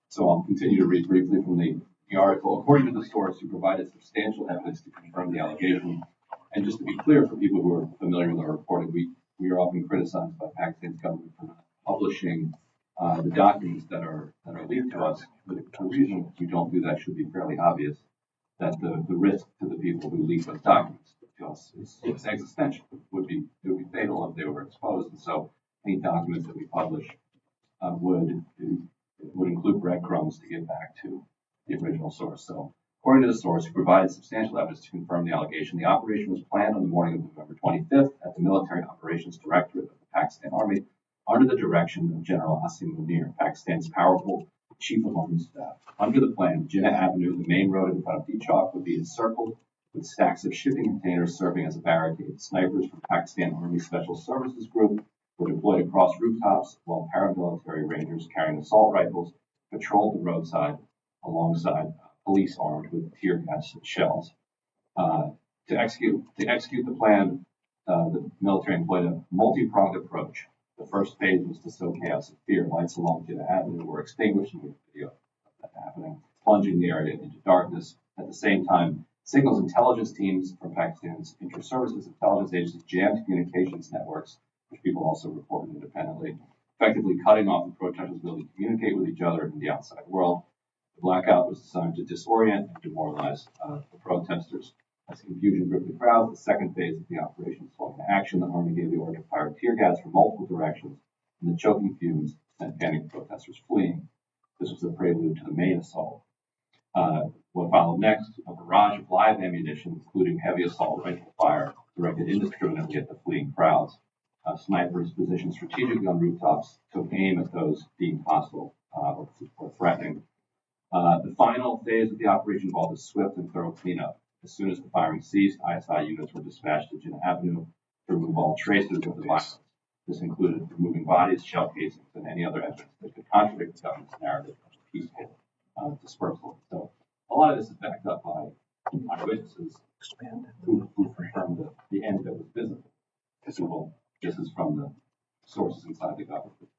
K: So I'll continue to read briefly from the article. According to the source, who provided substantial evidence to confirm the allegation, and just to be clear for people who are familiar with our reporting, we are often criticized by Pakistan's government for not publishing the documents that are leaked to us. But the reason we don't do that should be fairly obvious, that the risk to the people who leak those documents to us is existential. It would be fatal if they were exposed. And so any documents that we publish would include breadcrumbs to get back to the original source. So, according to the source, who provided substantial evidence to confirm the allegation, the operation was planned on the morning of November 25th at the Military Operations Directorate of the Pakistan Army under the direction of General Asim Munir, Pakistan's powerful Chief of Army Staff. Under the plan, Jinnah Avenue, the main road in front of Chowk, would be encircled with stacks of shipping containers serving as a barricade. Snipers from Pakistan Army Special Services Group were deployed across rooftops, while paramilitary rangers carrying assault rifles patrolled the roadside alongside police armed with tear gas and shells. To execute the plan, the military employed a multi-pronged approach. The first phase was to sow chaos and fear. Lights along Jinnah Avenue were extinguished in the video of that happening, plunging the area into darkness. At the same time, signals intelligence teams from Pakistan's inter-services intelligence agencies jammed communications networks, which people also reported independently, effectively cutting off the protesters' ability to communicate with each other in the outside world. The blackout was designed to disorient and demoralize the protesters. As confusion gripped the crowd, the second phase of the operation swung into action. The army gave the order to fire tear gas from multiple directions, and the choking fumes sent panicked protesters fleeing. This was the prelude to the main assault. What followed next, a barrage of live ammunition, including heavy assault rifle fire, directed indiscriminately at the fleeing crowds. Snipers positioned strategically on rooftops took aim at those deemed hostile or threatening. The final phase of the operation involved a swift and thorough cleanup. As soon as the firing ceased, ISI units were dispatched to Jinnah Avenue to remove all traces of the violence. This included removing bodies, shell casings, and any other evidence that could contradict the government's narrative of peaceful dispersal. So a lot of this is backed up by eyewitnesses who confirmed the end that was visible. This is from the sources inside the government.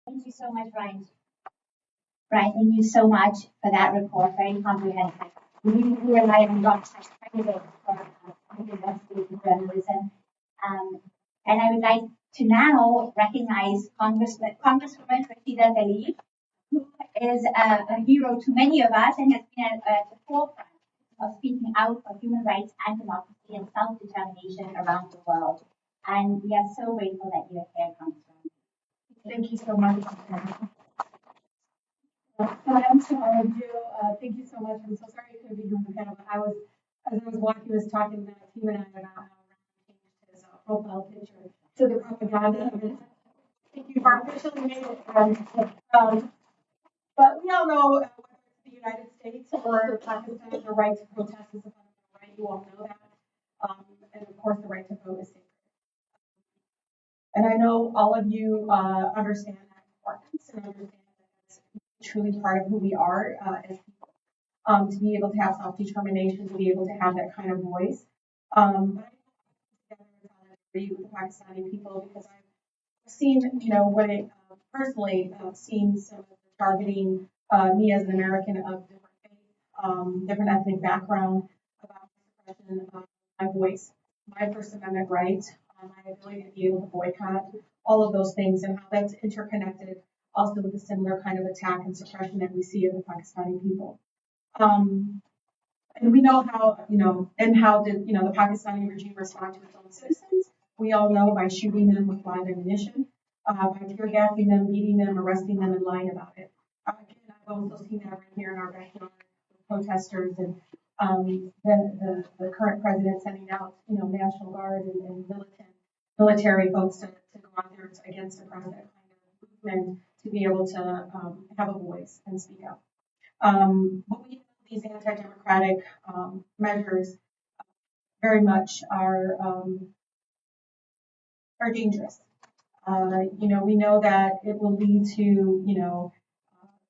D: Thank you so much, Brian. Brian, thank you so much for that report. Very comprehensive. We really rely on Dr. President for investigative journalism. And I would like to now recognize Congresswoman Rashida Tlaib, who is a hero to many of us and has been at the forefront of speaking out for human rights and democracy and self-determination around the world. And we are so grateful that you are here, Congresswoman.
F: Thank you so much. Hello to all of you. Thank you so much. I'm so sorry I couldn't be here on the panel, but as I was walking, I was talking to Team and I about how Ryan changed his profile picture to the propaganda. Thank you for officially made it. But we all know whether it's the United States or Pakistan, the right to protest is a fundamental right. You all know that. And of course, the right to vote is sacred. And I know all of you understand that importance and understand that it's truly part of who we are as people, to be able to have self-determination, to be able to have that kind of voice. But I agree with the Pakistani people because I've seen, when it personally seen some of the targeting me as an American of different faith, different ethnic background, about suppression of my voice, my First Amendment right, my ability to be able to boycott, all of those things, and how that's interconnected also with a similar kind of attack and suppression that we see of the Pakistani people. And we know how, and how did, the Pakistani regime respond to its own citizens. We all know by shooting them with live ammunition. by tear gassing them, beating them, arresting them, and lying about it. Again, I've also seen that right here in our backyard with protesters and the current president sending out, National Guard and military folks to go out there against suppress that kind of movement to be able to have a voice and speak up. But we know these anti-democratic measures very much are dangerous. We know that it will lead to,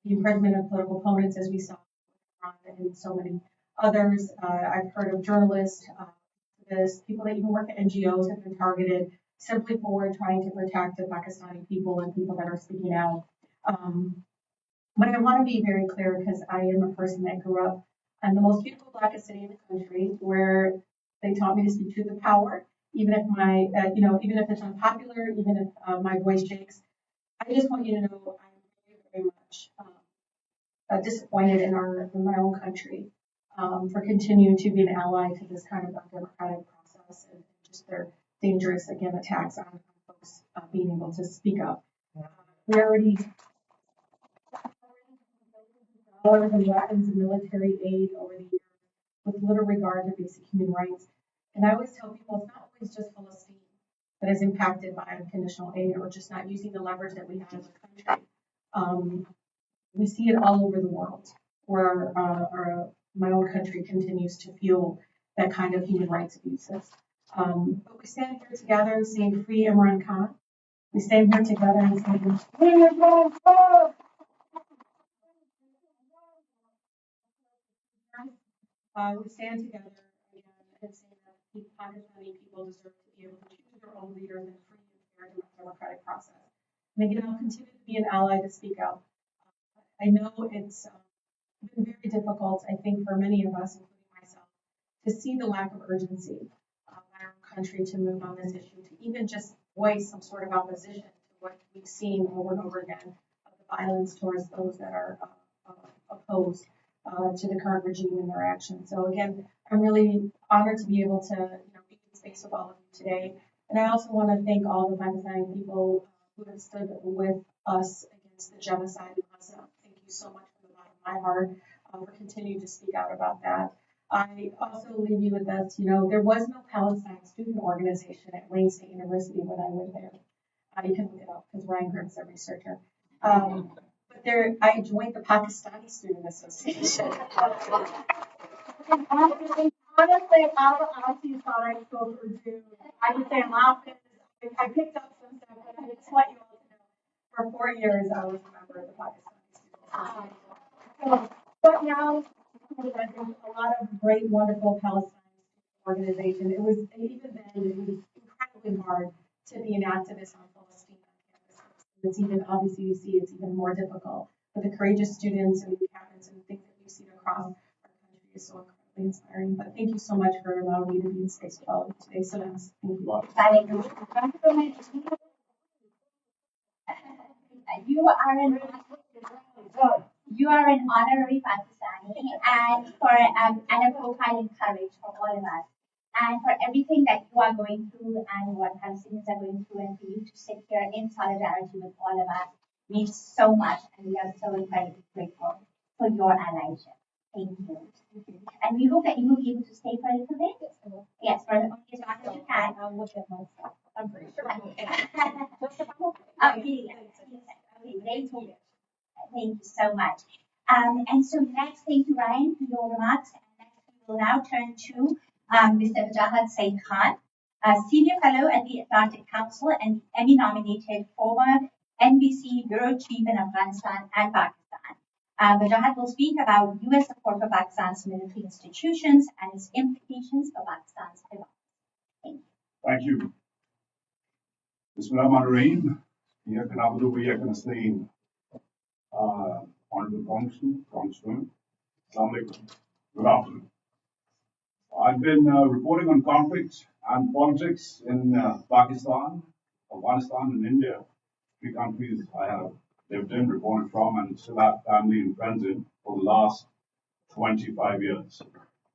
F: the imprisonment of political opponents, as we saw and so many others. I've heard of journalists, people that even work at NGOs have been targeted simply for trying to protect the Pakistani people and people that are speaking out. But I want to be very clear because I am a person that grew up in the most beautiful, blackest city in the country, where they taught me to speak truth to power, even if even if it's unpopular, even if my voice shakes. I just want you to know I'm very much disappointed in my own country for continuing to be an ally to this kind of undemocratic process and just their dangerous, again, attacks on folks being able to speak up. We already dollars in weapons and military aid over the years with little regard to basic human rights. And I always tell people it's not always just Palestine that is impacted by unconditional aid or just not using the leverage that we have as a country. We see it all over the world where my own country continues to fuel that kind of human rights abuses. But we stand here together saying free Imran Khan. We stand here together and saying, we stand together again and say that the Pakistani people deserve to be able to choose their own leaders in a free and fair democratic process. And again, I'll continue to be an ally to speak out. I know it's been very difficult, I think, for many of us, including myself, to see the lack of urgency by our country to move on this issue, to even just voice some sort of opposition to what we've seen over and over again of the violence towards those that are opposed to the current regime and their actions. So again, I'm really honored to be able to be in space with all of you today. And I also want to thank all the Pakistani people who have stood with us against the genocide in Gaza. Thank you so much from the bottom of my heart for continuing to speak out about that. I also leave you with this, there was no Palestine student organization at Wayne State University when I went there. You can look it up because Ryan Grimm's a researcher. But I joined the Pakistani Student Association. Honestly, all the Aussies thought I spoke Urdu. I would say laughing. I picked up some stuff, but I just want you all to know, for 4 years I was a member of the Pakistani Student Association. But now, there's a lot of great, wonderful Palestine organization. It was, even then, it was incredibly hard to be an activist on Palestine on campus. It's even, obviously, you see it's even more difficult. But the courageous students and the captains and the things that we've seen across our country is so incredibly inspiring. But thank you so much for allowing me to be in space with all of you today. So nice. Thank you.
D: You are an honorary Pakistani, and for and a profiling courage for all of us, and for everything that you are going through and what Palestinians are going through, and for you to sit here in solidarity with all of us means so much, and we are so incredibly grateful for your allyship. Thank you. And we hope that you will be able to stay for a little bit. Yes, for only as long as you can. I'll look at my stuff. I'm pretty sure. Okay. Thank you. Thank you so much. And so next, thank you, Ryan, for your remarks. And next, we will now turn to Mr. Wajahat Said Khan, a Senior Fellow at the Atlantic Council and Emmy-nominated former NBC Bureau Chief in Afghanistan and Pakistan. Wajahat will speak about U.S. support for Pakistan's military institutions and its implications for Pakistan's democracy. Thank you.
M: Thank you. Bismillahirrahmanirrahim. Here, Kanabudu, we are going to say, Honorable Congressman, Assalamu alaikum. Good afternoon. I've been reporting on conflicts and politics in Pakistan, Afghanistan, and India, 3 countries I have lived in, reported from, and still have family and friends in for the last 25 years.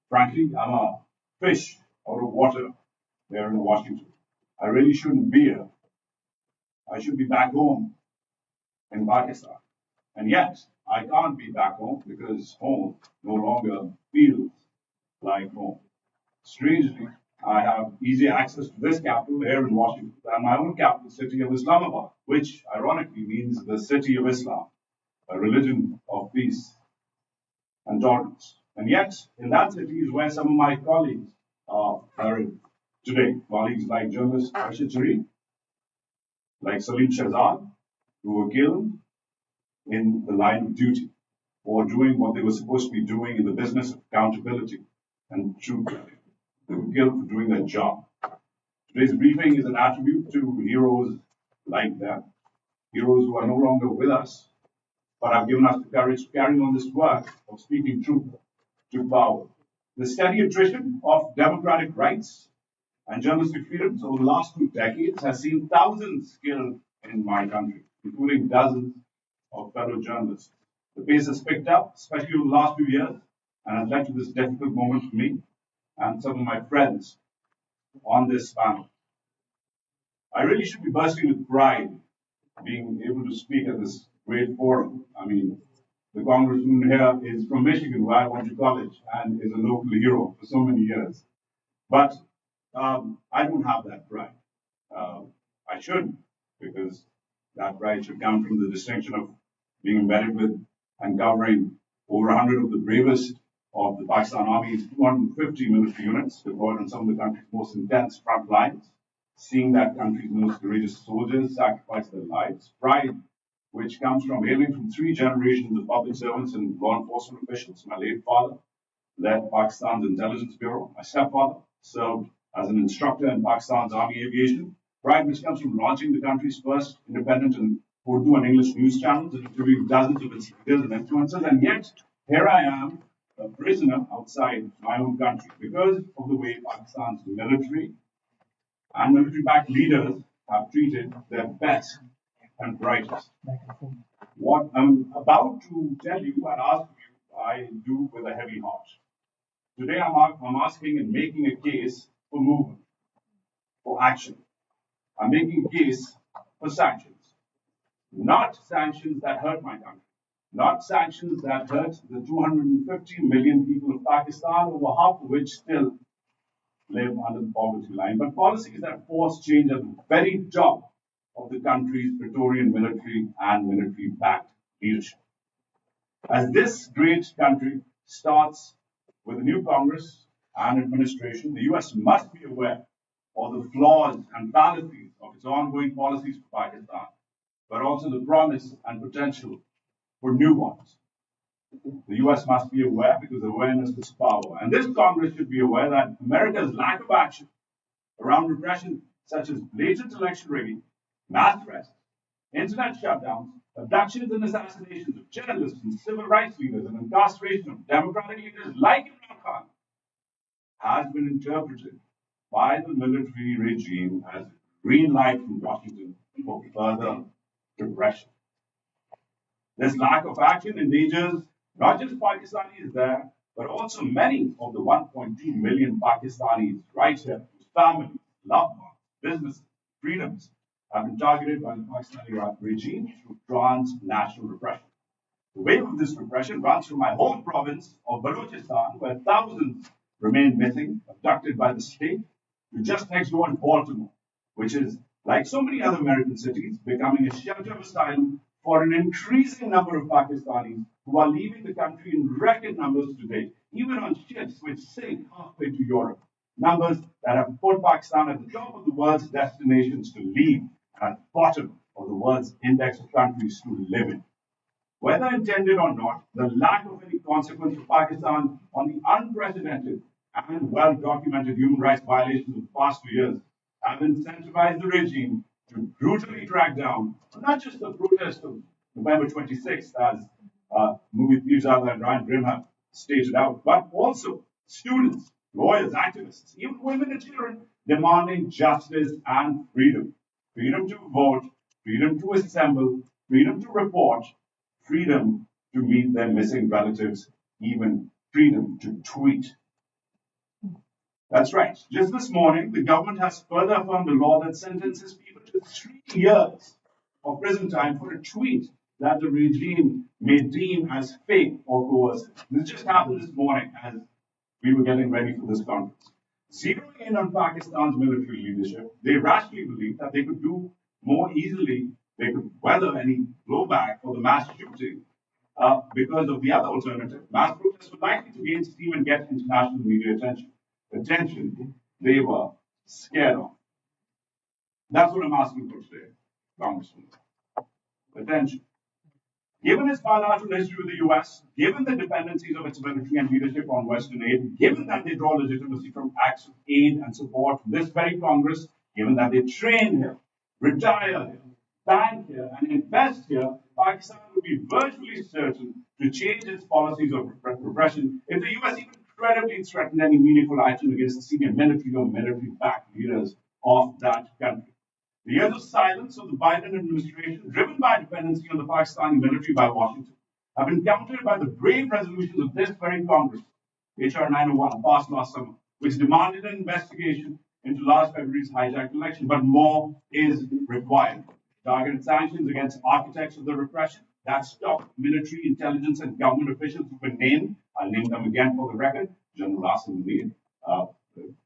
M: Frankly, I'm a fish out of water there in Washington. I really shouldn't be here. I should be back home in Pakistan. And yet, I can't be back home because home no longer feels like home. Strangely, I have easy access to this capital here in Washington and my own capital city of Islamabad, which ironically means the city of Islam, a religion of peace and tolerance. And yet, in that city is where some of my colleagues are buried today. Colleagues like journalist Arshad Sharif, like Salim Shahzad, who were killed in the line of duty or doing what they were supposed to be doing in the business of accountability and truth. They were killed for doing their job. Today's briefing is an attribute to heroes like them, heroes who are no longer with us, but have given us the courage to carry on this work of speaking truth to power. The steady attrition of democratic rights and journalistic freedoms over the last 2 decades has seen thousands killed in my country, including dozens of fellow journalists. The pace has picked up, especially over the last few years, and has led to this difficult moment for me and some of my friends on this panel. I really should be bursting with pride being able to speak at this great forum. I mean, the congressman here is from Michigan, where I went to college, and is a local hero for so many years. But I don't have that pride. I should, because that pride should come from the distinction of being embedded with and covering over 100 of the bravest of the Pakistan Army's 250 military units deployed on some of the country's most intense front lines, seeing that country's most courageous soldiers sacrifice their lives. Pride, which comes from hailing from 3 generations of public servants and law enforcement officials. My late father led Pakistan's intelligence bureau. My stepfather served as an instructor in Pakistan's Army aviation. Pride, which comes from launching the country's first independent and Urdu and English news channels and interviewing dozens of its leaders and influencers. And yet, here I am, a prisoner outside my own country because of the way Pakistan's military and military-backed leaders have treated their best and brightest. What I'm about to tell you and ask you, I do with a heavy heart. Today I'm asking and making a case for movement, for action. I'm making a case for sanctions. Not sanctions that hurt my country. Not sanctions that hurt the 250 million people of Pakistan, over half of which still live under the poverty line, but policies that force change at the very top of the country's Praetorian military and military-backed leadership. As this great country starts with a new Congress and administration, the US must be aware of the flaws and fallacies of its ongoing policies for Pakistan, but also the promise and potential for new ones. The US must be aware because awareness is power. And this Congress should be aware that America's lack of action around repression, such as blatant election rigging, mass arrests, internet shutdowns, abductions and assassinations of journalists and civil rights leaders, and incarceration of democratic leaders like Imran Khan, has been interpreted by the military regime as a green light from Washington for further repression. This lack of action endangers not just Pakistanis there, but also many of the 1.2 million Pakistanis right here, whose families, loved ones, businesses, freedoms have been targeted by the Pakistani regime through transnational repression. The wave of this repression runs through my home province of Balochistan, where thousands remain missing, abducted by the state, to just next door in Baltimore, which is, like so many other American cities, becoming a shelter of asylum for an increasing number of Pakistanis who are leaving the country in record numbers today, even on ships which sink halfway to Europe. Numbers that have put Pakistan at the top of the world's destinations to leave and at the bottom of the world's index of countries to live in. Whether intended or not, the lack of any consequence for Pakistan on the unprecedented and well-documented human rights violations of the past 2 years have incentivized the regime to brutally track down not just the protest of November 26th, as Mubin Pirzada and Ryan Grimm have stated out, but also students, lawyers, activists, even women and children demanding justice and freedom. Freedom to vote, freedom to assemble, freedom to report, freedom to meet their missing relatives, even freedom to tweet. That's right. Just this morning, the government has further affirmed a law that sentences people to to 3 years of prison time for a tweet that the regime may deem as fake or coercive. This just happened this morning as we were getting ready for this conference. Zeroing in on Pakistan's military leadership, they rationally believed that they could do more easily, they could weather any blowback for the mass shooting because of the other alternative. Mass protests were likely to gain steam and get international media attention. Attention they were scared of. That's what I'm asking for today, Congressman. Attention. Given its bilateral history with the US, given the dependencies of its military and leadership on Western aid, given that they draw legitimacy from acts of aid and support from this very Congress, given that they train here, retire here, bank here, and invest here, Pakistan would be virtually certain to change its policies of repression if the US even credibly threatened any meaningful action against the senior military or military-backed leaders of that country. The years of silence of the Biden administration, driven by dependency on the Pakistani military by Washington, have been countered by the brave resolutions of this very Congress, H.R. 901, passed last summer, which demanded an investigation into last February's hijacked election. But more is required. Targeted sanctions against architects of the repression, that's top military, intelligence, and government officials who've been named. I'll name them again for the record: General Asim Munir,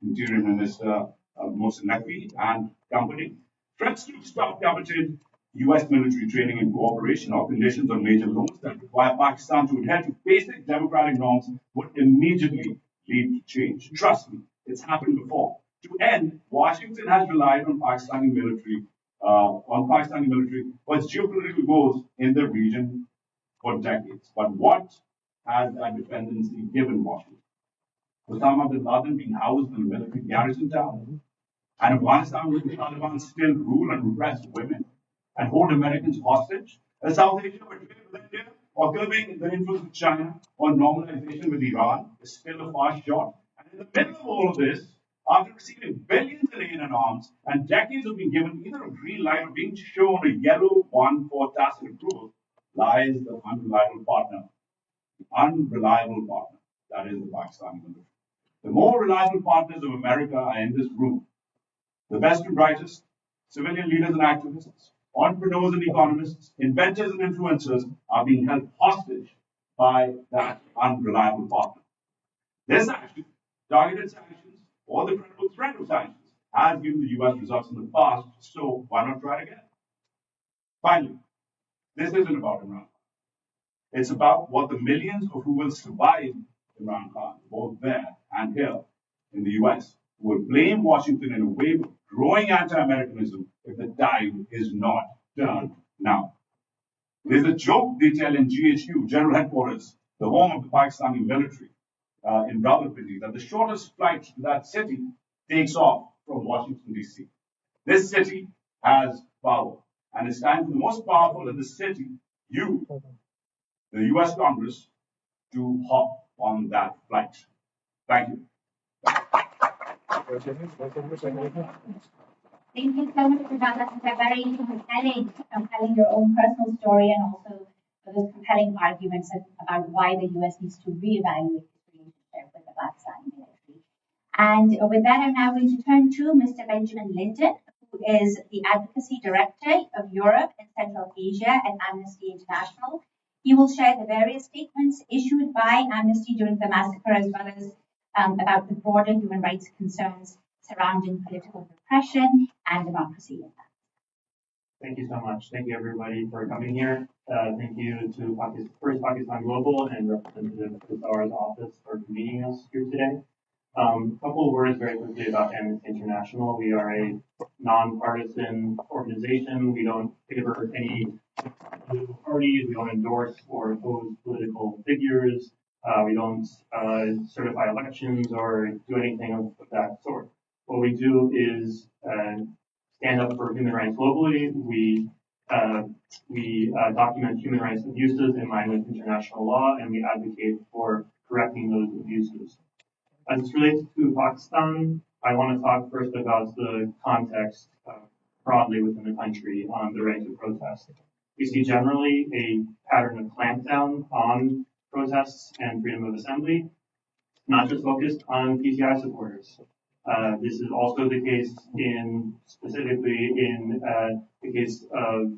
M: Interior Minister Mohsen Naqvi, and company. Threats to stop coveted U.S. military training and cooperation or conditions on major loans that require Pakistan to adhere to basic democratic norms would immediately lead to change. Trust me, it's happened before. To end, Washington has relied on Pakistani military for its geopolitical goals in the region for decades. But what has that dependency given Washington? Osama bin Laden being housed in a military garrison town, and Afghanistan where the Taliban still rule and repress women and hold Americans hostage, and South Asia where trade with India or curbing the influence of China or normalization with Iran is still a far shot. And in the middle of all of this, after receiving billions in aid and arms and decades of being given either a green light or being shown a yellow one for tacit approval, lies the unreliable partner. The unreliable partner, that is the Pakistani military. The more reliable partners of America are in this room. The best and brightest, civilian leaders and activists, entrepreneurs and economists, inventors and influencers are being held hostage by that unreliable partner. This action, targeted sanctions, or the credible threat of sanctions, has given the US results in the past, so why not try it again? Finally, this isn't about Imran Khan. It's about what the millions of who will survive Imran Khan, both there and here in the US, will blame Washington in a wave of growing anti-Americanism if the tide is not turned now. There's a joke they tell in GHQ, General Headquarters, the home of the Pakistani military in Rawalpindi, that the shortest flight to that city takes off from Washington, D.C. This city has power, and it's time for the most powerful in the city, you, the U.S. Congress, to hop on that flight. Thank you.
D: Thank you so much for that. That's a very compelling your own personal story and also those compelling arguments about why the U.S. needs to reevaluate its relationship with the Pakistani military. And with that, I'm now going to turn to Mr. Benjamin Linden, who is the Advocacy Director of Europe and Central Asia at Amnesty International. He will share the various statements issued by Amnesty during the massacre, as well as about the broader human rights concerns surrounding political repression and democracy.
N: Thank you so much. Thank you, everybody, for coming here. Thank you to First Pakistan Global and Representative Kuzar's office for convening us here today. A couple of words very quickly about Amnesty International. We are a nonpartisan organization. We don't favor any political parties. We don't endorse or oppose political figures. We don't certify elections or do anything of that sort. What we do is stand up for human rights globally. We document human rights abuses in line with international law, and we advocate for correcting those abuses. As it relates to Pakistan, I want to talk first about the context broadly within the country on the right to protest. We see generally a pattern of clampdown on protests and freedom of assembly, not just focused on PTI supporters. This is also the case specifically in the case of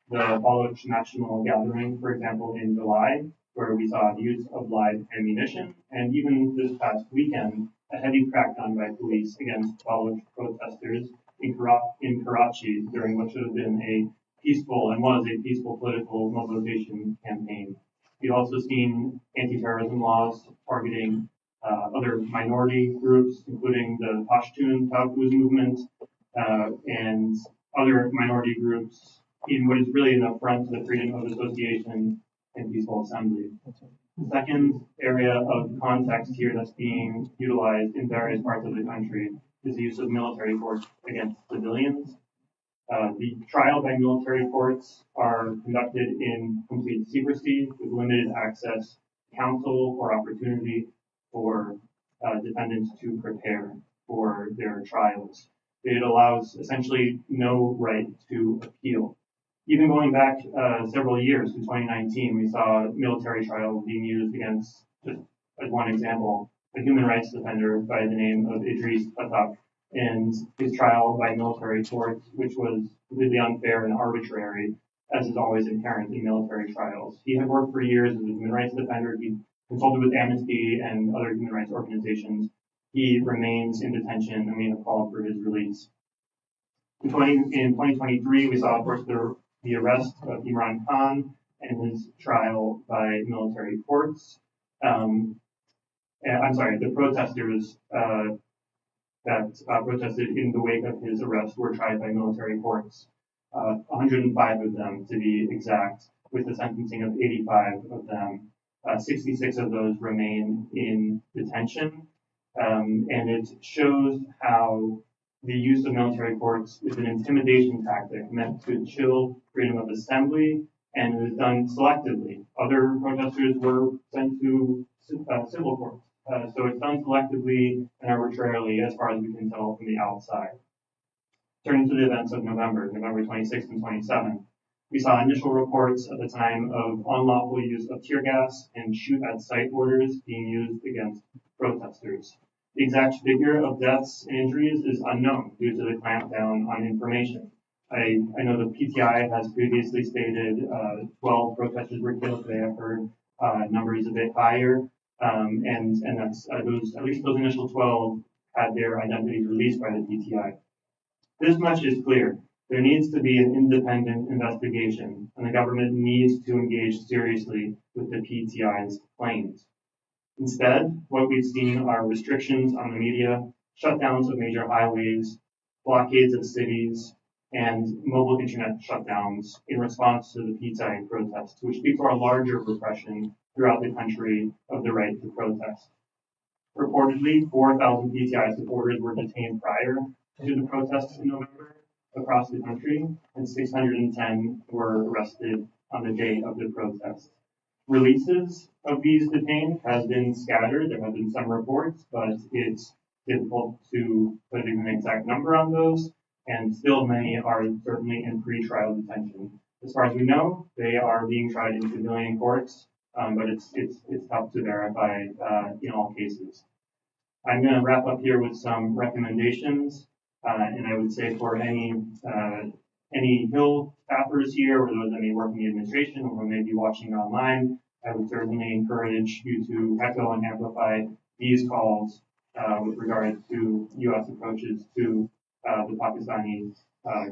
N: the Polish National Gathering, for example, in July, where we saw the use of live ammunition, and even this past weekend, a heavy crackdown by police against Polish protesters in Karachi during what should have been a peaceful and was a peaceful political mobilization campaign. We've also seen anti-terrorism laws targeting other minority groups, including the Pashtun Taghuz movement and other minority groups in what is really an affront to the freedom of association and peaceful assembly. The second area of context here that's being utilized in various parts of the country is the use of military force against civilians. The trial by military courts are conducted in complete secrecy with limited access to counsel or opportunity for defendants to prepare for their trials. It allows essentially no right to appeal. Even going back several years to 2019, we saw military trials being used against, just as one example, a human rights defender by the name of Idris Atak, and his trial by military courts, which was completely unfair and arbitrary, as is always inherent in military trials. He had worked for years as a human rights defender. He consulted with Amnesty and other human rights organizations. He remains in detention, and we have called for his release. In 2023, we saw, of course, the arrest of Imran Khan and his trial by military courts. The protesters that protested in the wake of his arrest were tried by military courts. 105 of them, to be exact, with the sentencing of 85 of them. 66 of those remain in detention. And it shows how the use of military courts is an intimidation tactic meant to chill freedom of assembly, and it is done selectively. Other protesters were sent to civil courts. So it's done selectively and arbitrarily as far as we can tell from the outside. Turning to the events of November 26th and 27th, we saw initial reports at the time of unlawful use of tear gas and shoot at sight orders being used against protesters. The exact figure of deaths and injuries is unknown due to the clampdown on information. I know the PTI has previously stated 12 protesters were killed. Today I've heard numbers a bit higher. And that's at least those initial 12 had their identities released by the PTI. This much is clear. There needs to be an independent investigation, and the government needs to engage seriously with the PTI's claims. Instead, what we've seen are restrictions on the media, shutdowns of major highways, blockades of cities, and mobile internet shutdowns in response to the PTI protests, which speak to our larger repression throughout the country of the right to protest. Reportedly, 4,000 PTI supporters were detained prior to the protests in November across the country, and 610 were arrested on the day of the protest. Releases of these detained has been scattered. There have been some reports, but it's difficult to put an exact number on those, and still many are certainly in pre-trial detention. As far as we know, they are being tried in civilian courts, but it's tough to verify in all cases. I'm going to wrap up here with some recommendations, and I would say for any Hill staffers here, or those that may work in the administration or may be watching online, I would certainly encourage you to echo and amplify these calls with regard to U.S. approaches to the Pakistani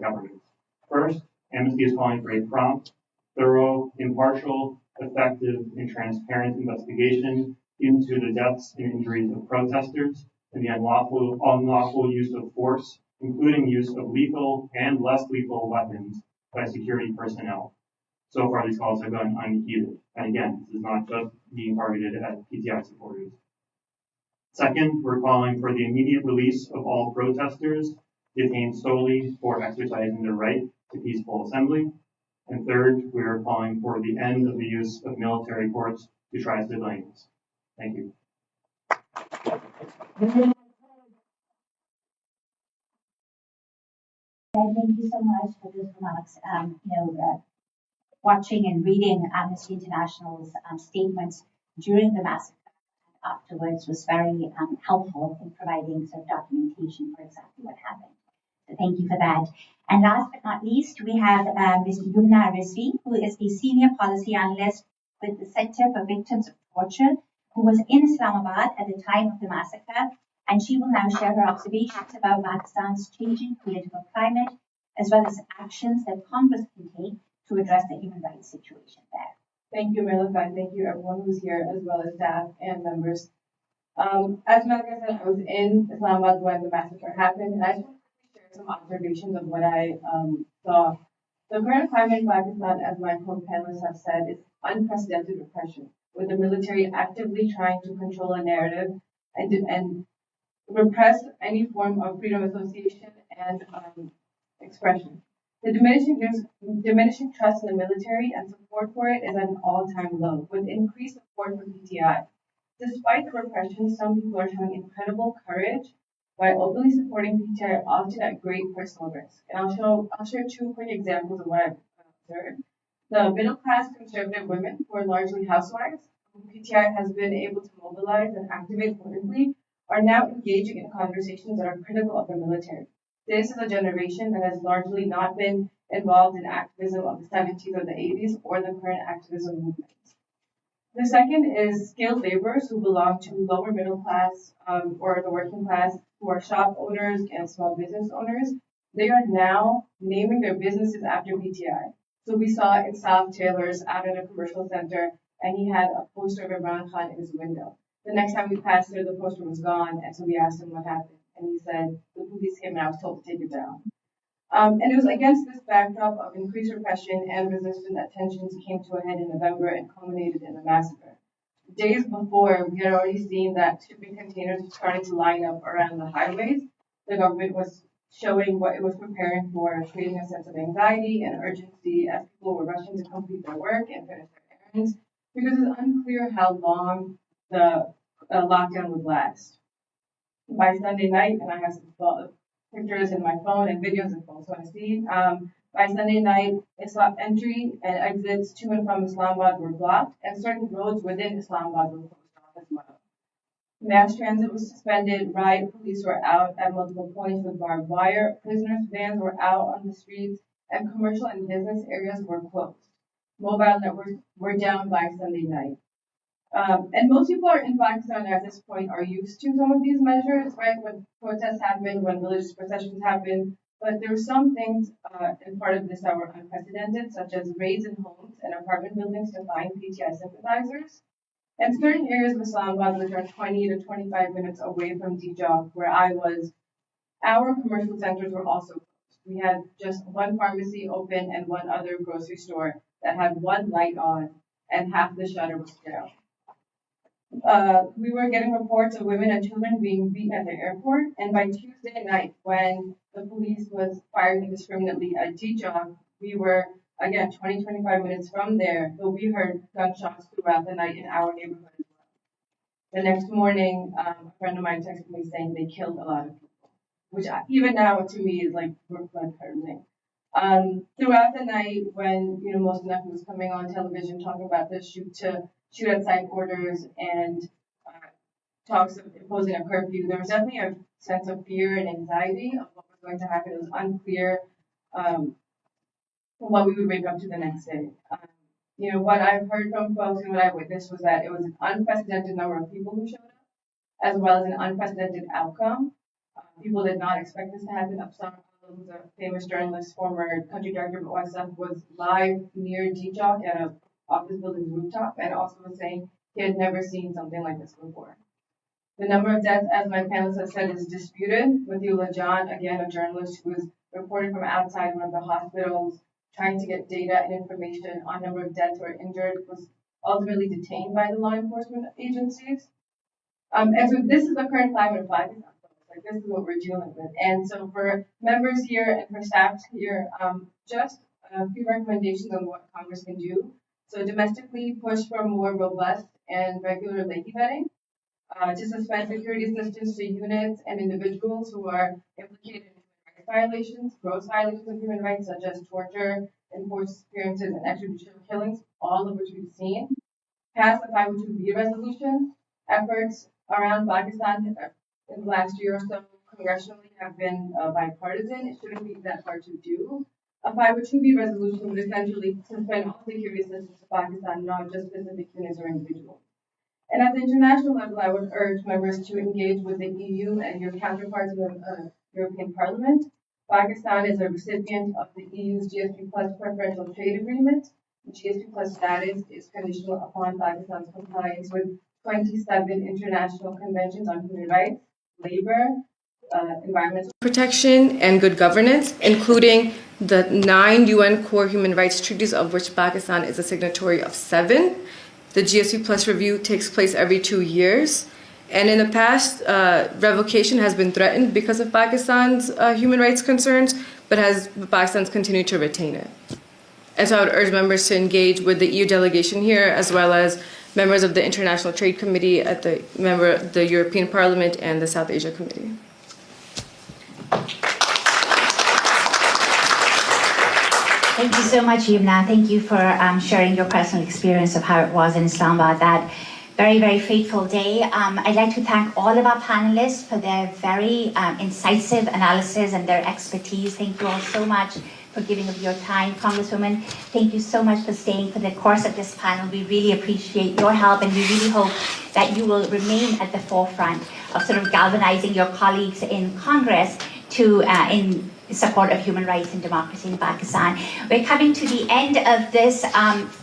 N: government. First, Amnesty is calling for a prompt, thorough, impartial, effective, and transparent investigation into the deaths and injuries of protesters and the unlawful use of force, including use of lethal and less lethal weapons by security personnel. So far, these calls have gone unheeded. And again, this is not just being targeted at PTI supporters. Second, we're calling for the immediate release of all protesters detained solely for exercising their right to peaceful assembly. And third, we are calling for the end of the use of military courts to try civilians. Thank you.
D: Thank you so much for those remarks. Watching and reading Amnesty International's statements during the massacre, afterwards was very helpful in providing sort of documentation for exactly what happened. So thank you for that. And last but not least, we have Mr. Yumna Rizvi, who is the Senior Policy Analyst with the Center for Victims of Torture, who was in Islamabad at the time of the massacre, and she will now share her observations about Pakistan's changing political climate, as well as actions that Congress can take to address the human rights situation there.
O: Thank you, Malika, and thank you everyone who's here, as well as staff and members. As Malika said, I was in Islamabad when the massacre happened, and I just want to share some observations of what I saw. The current climate in Pakistan, as my co-panelists have said, is unprecedented repression, with the military actively trying to control a narrative and repress any form of freedom of association and expression. The diminishing trust in the military and support for it is at an all-time low, with increased support for PTI. Despite the repression, some people are showing incredible courage by openly supporting PTI, often at great personal risk. And I'll share two quick examples of what I've observed. The middle-class conservative women, who are largely housewives, whom PTI has been able to mobilize and activate politically, are now engaging in conversations that are critical of the military. This is a generation that has largely not been involved in activism of the 70s or the 80s or the current activism movements. The second is skilled laborers who belong to lower middle class or the working class, who are shop owners and small business owners. They are now naming their businesses after PTI. So we saw Insaf Taylor's out at a commercial center, and he had a poster of Imran Khan in his window. The next time we passed there, the poster was gone, and so we asked him what happened, and he said the police came and I was told to take it down. And it was against this backdrop of increased repression and resistance that tensions came to a head in November and culminated in the massacre. Days before, we had already seen that shipping containers were starting to line up around the highways. The government was showing what it was preparing for, creating a sense of anxiety and urgency as people were rushing to complete their work and finish their errands, because it's unclear how long the lockdown would last. By Sunday night, and I have some pictures in my phone and videos if folks want to see. By Sunday night, entry and exits to and from Islamabad were blocked, and certain roads within Islamabad were closed off as well. Mass transit was suspended, riot police were out at multiple points with barbed wire, prisoners' vans were out on the streets, and commercial and business areas were closed. Mobile networks were down by Sunday night. And most people are in Pakistan at this point are used to some of these measures, right? When protests happen, when religious processions happen, but there were some things in part of this that were unprecedented, such as raids in homes and apartment buildings to find PTI sympathizers. And certain areas of Islamabad, which are 20 to 25 minutes away from Dijak, where I was, our commercial centers were also closed. We had just one pharmacy open and one other grocery store that had one light on and half the shutter was down. We were getting reports of women and children being beaten at the airport, and by Tuesday night, when the police was firing indiscriminately at Dijak, we were, again, 20-25 minutes from there, but we heard gunshots throughout the night in our neighborhood as well. The next morning, a friend of mine texted me saying they killed a lot of people, which even now to me is like blood-curdling. Throughout the night, when most of them was coming on television talking about the shoot outside orders and talks of imposing a curfew, there was definitely a sense of fear and anxiety of what was going to happen. It was unclear what we would wake up to the next day. What I've heard from folks and what I witnessed was that it was an unprecedented number of people who showed up, as well as an unprecedented outcome. People did not expect this to happen. Afsan, who's a famous journalist, former country director of OSF, was live near Dijak at an office building's rooftop and also was saying he had never seen something like this before. The number of deaths, as my panelists have said, is disputed. Matiullah John, again, a journalist who was reporting from outside one of the hospitals, trying to get data and information on number of deaths or injured, was ultimately detained by the law enforcement agencies. And so this is the current climate of Pakistan. Like, this is what we're dealing with. And so for members here and for staff here, just a few recommendations on what Congress can do. So domestically, push for more robust and regular Leahy vetting, to suspend security assistance to units and individuals who are implicated in human rights violations, gross violations of human rights, such as torture, enforced disappearances, and extrajudicial killings, all of which we've seen. Pass the 502B resolution efforts around Pakistan in the last year or so congressionally have been bipartisan. It shouldn't be that hard to do. A 502B resolution would essentially suspend all security assistance to Pakistan, not just specific units or individuals. And at the international level, I would urge members to engage with the EU and your counterparts in the European Parliament. Pakistan is a recipient of the EU's GSP Plus preferential trade agreement. The GSP Plus status is conditional upon Pakistan's compliance with 27 international conventions on human rights, labor, environmental protection, and good governance, including the 9 UN core human rights treaties, of which Pakistan is a signatory of 7. The GSP Plus review takes place every 2 years. And in the past, revocation has been threatened because of Pakistan's human rights concerns, but Pakistan's continued to retain it. And so I would urge members to engage with the EU delegation here, as well as members of the International Trade Committee at the European Parliament and the South Asia Committee.
P: Thank you so much, Yumna. Thank you for sharing your personal experience of how it was in Islamabad that very, very fateful day. I'd like to thank all of our panelists for their very incisive analysis and their expertise. Thank you all so much for giving of your time. Congresswoman, thank you so much for staying for the course of this panel. We really appreciate your help, and we really hope that you will remain at the forefront of sort of galvanizing your colleagues in Congress to in support of human rights and democracy in Pakistan. We're coming to the end of this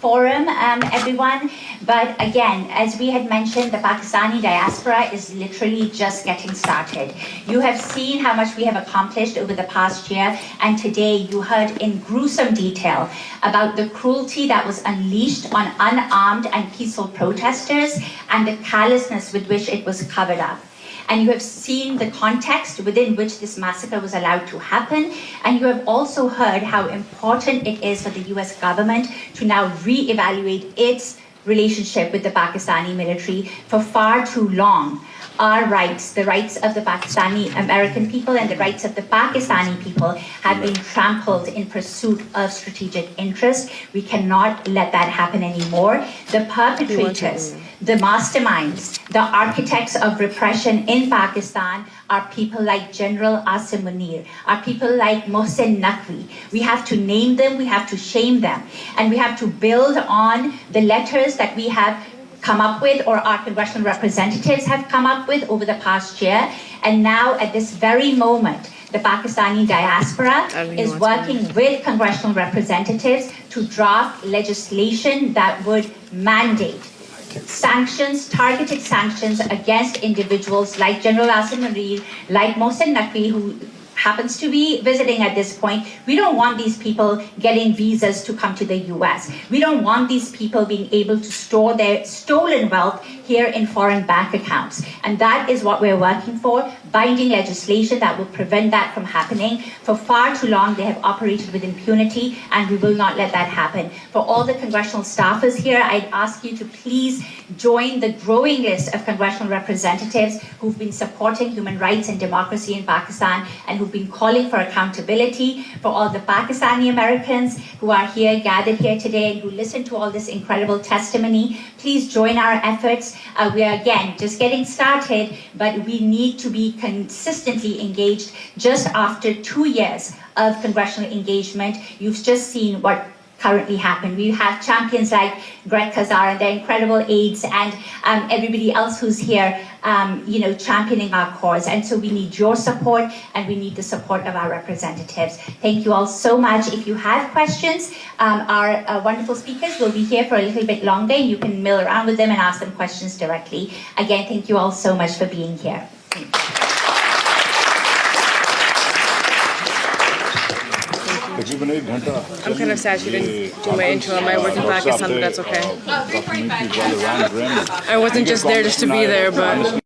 P: forum, everyone. But again, as we had mentioned, the Pakistani diaspora is literally just getting started. You have seen how much we have accomplished over the past year, and today you heard in gruesome detail about the cruelty that was unleashed on unarmed and peaceful protesters and the callousness with which it was covered up. And you have seen the context within which this massacre was allowed to happen. And you have also heard how important it is for the US government to now reevaluate its relationship with the Pakistani military. For far too long, our rights, the rights of the Pakistani American people and the rights of the Pakistani people have been trampled in pursuit of strategic interest. We cannot let that happen anymore. The perpetrators, the masterminds, the architects of repression in Pakistan are people like General Asim Munir, are people like Mohsen Naqvi. We have to name them, we have to shame them, and we have to build on the letters that we have come up with, or our congressional representatives have come up with over the past year. And now at this very moment, the Pakistani diaspora is working with congressional representatives to draft legislation that would mandate sanctions, targeted sanctions against individuals like General Asim Munir, like Mohsen Naqvi, who happens to be visiting at this point. We don't want these people getting visas to come to the US. We don't want these people being able to store their stolen wealth here in foreign bank accounts. And that is what we're working for, binding legislation that will prevent that from happening. For far too long, they have operated with impunity, and we will not let that happen. For all the congressional staffers here, I'd ask you to please join the growing list of congressional representatives who've been supporting human rights and democracy in Pakistan and who've been calling for accountability. For all the Pakistani Americans who are here, gathered here today, and who listen to all this incredible testimony, please join our efforts. We are, again, just getting started, but we need to be consistently engaged. Just after 2 years of congressional engagement, you've just seen what currently happened. We have champions like Greg Kazar and their incredible aides, and everybody else who's here, championing our cause. And so we need your support, and we need the support of our representatives. Thank you all so much. If you have questions, our wonderful speakers will be here for a little bit longer. You can mill around with them and ask them questions directly. Again, thank you all so much for being here.
Q: I'm kind of sad she didn't do my intro. I work in Pakistan, but that's okay. I wasn't just there just to be there, but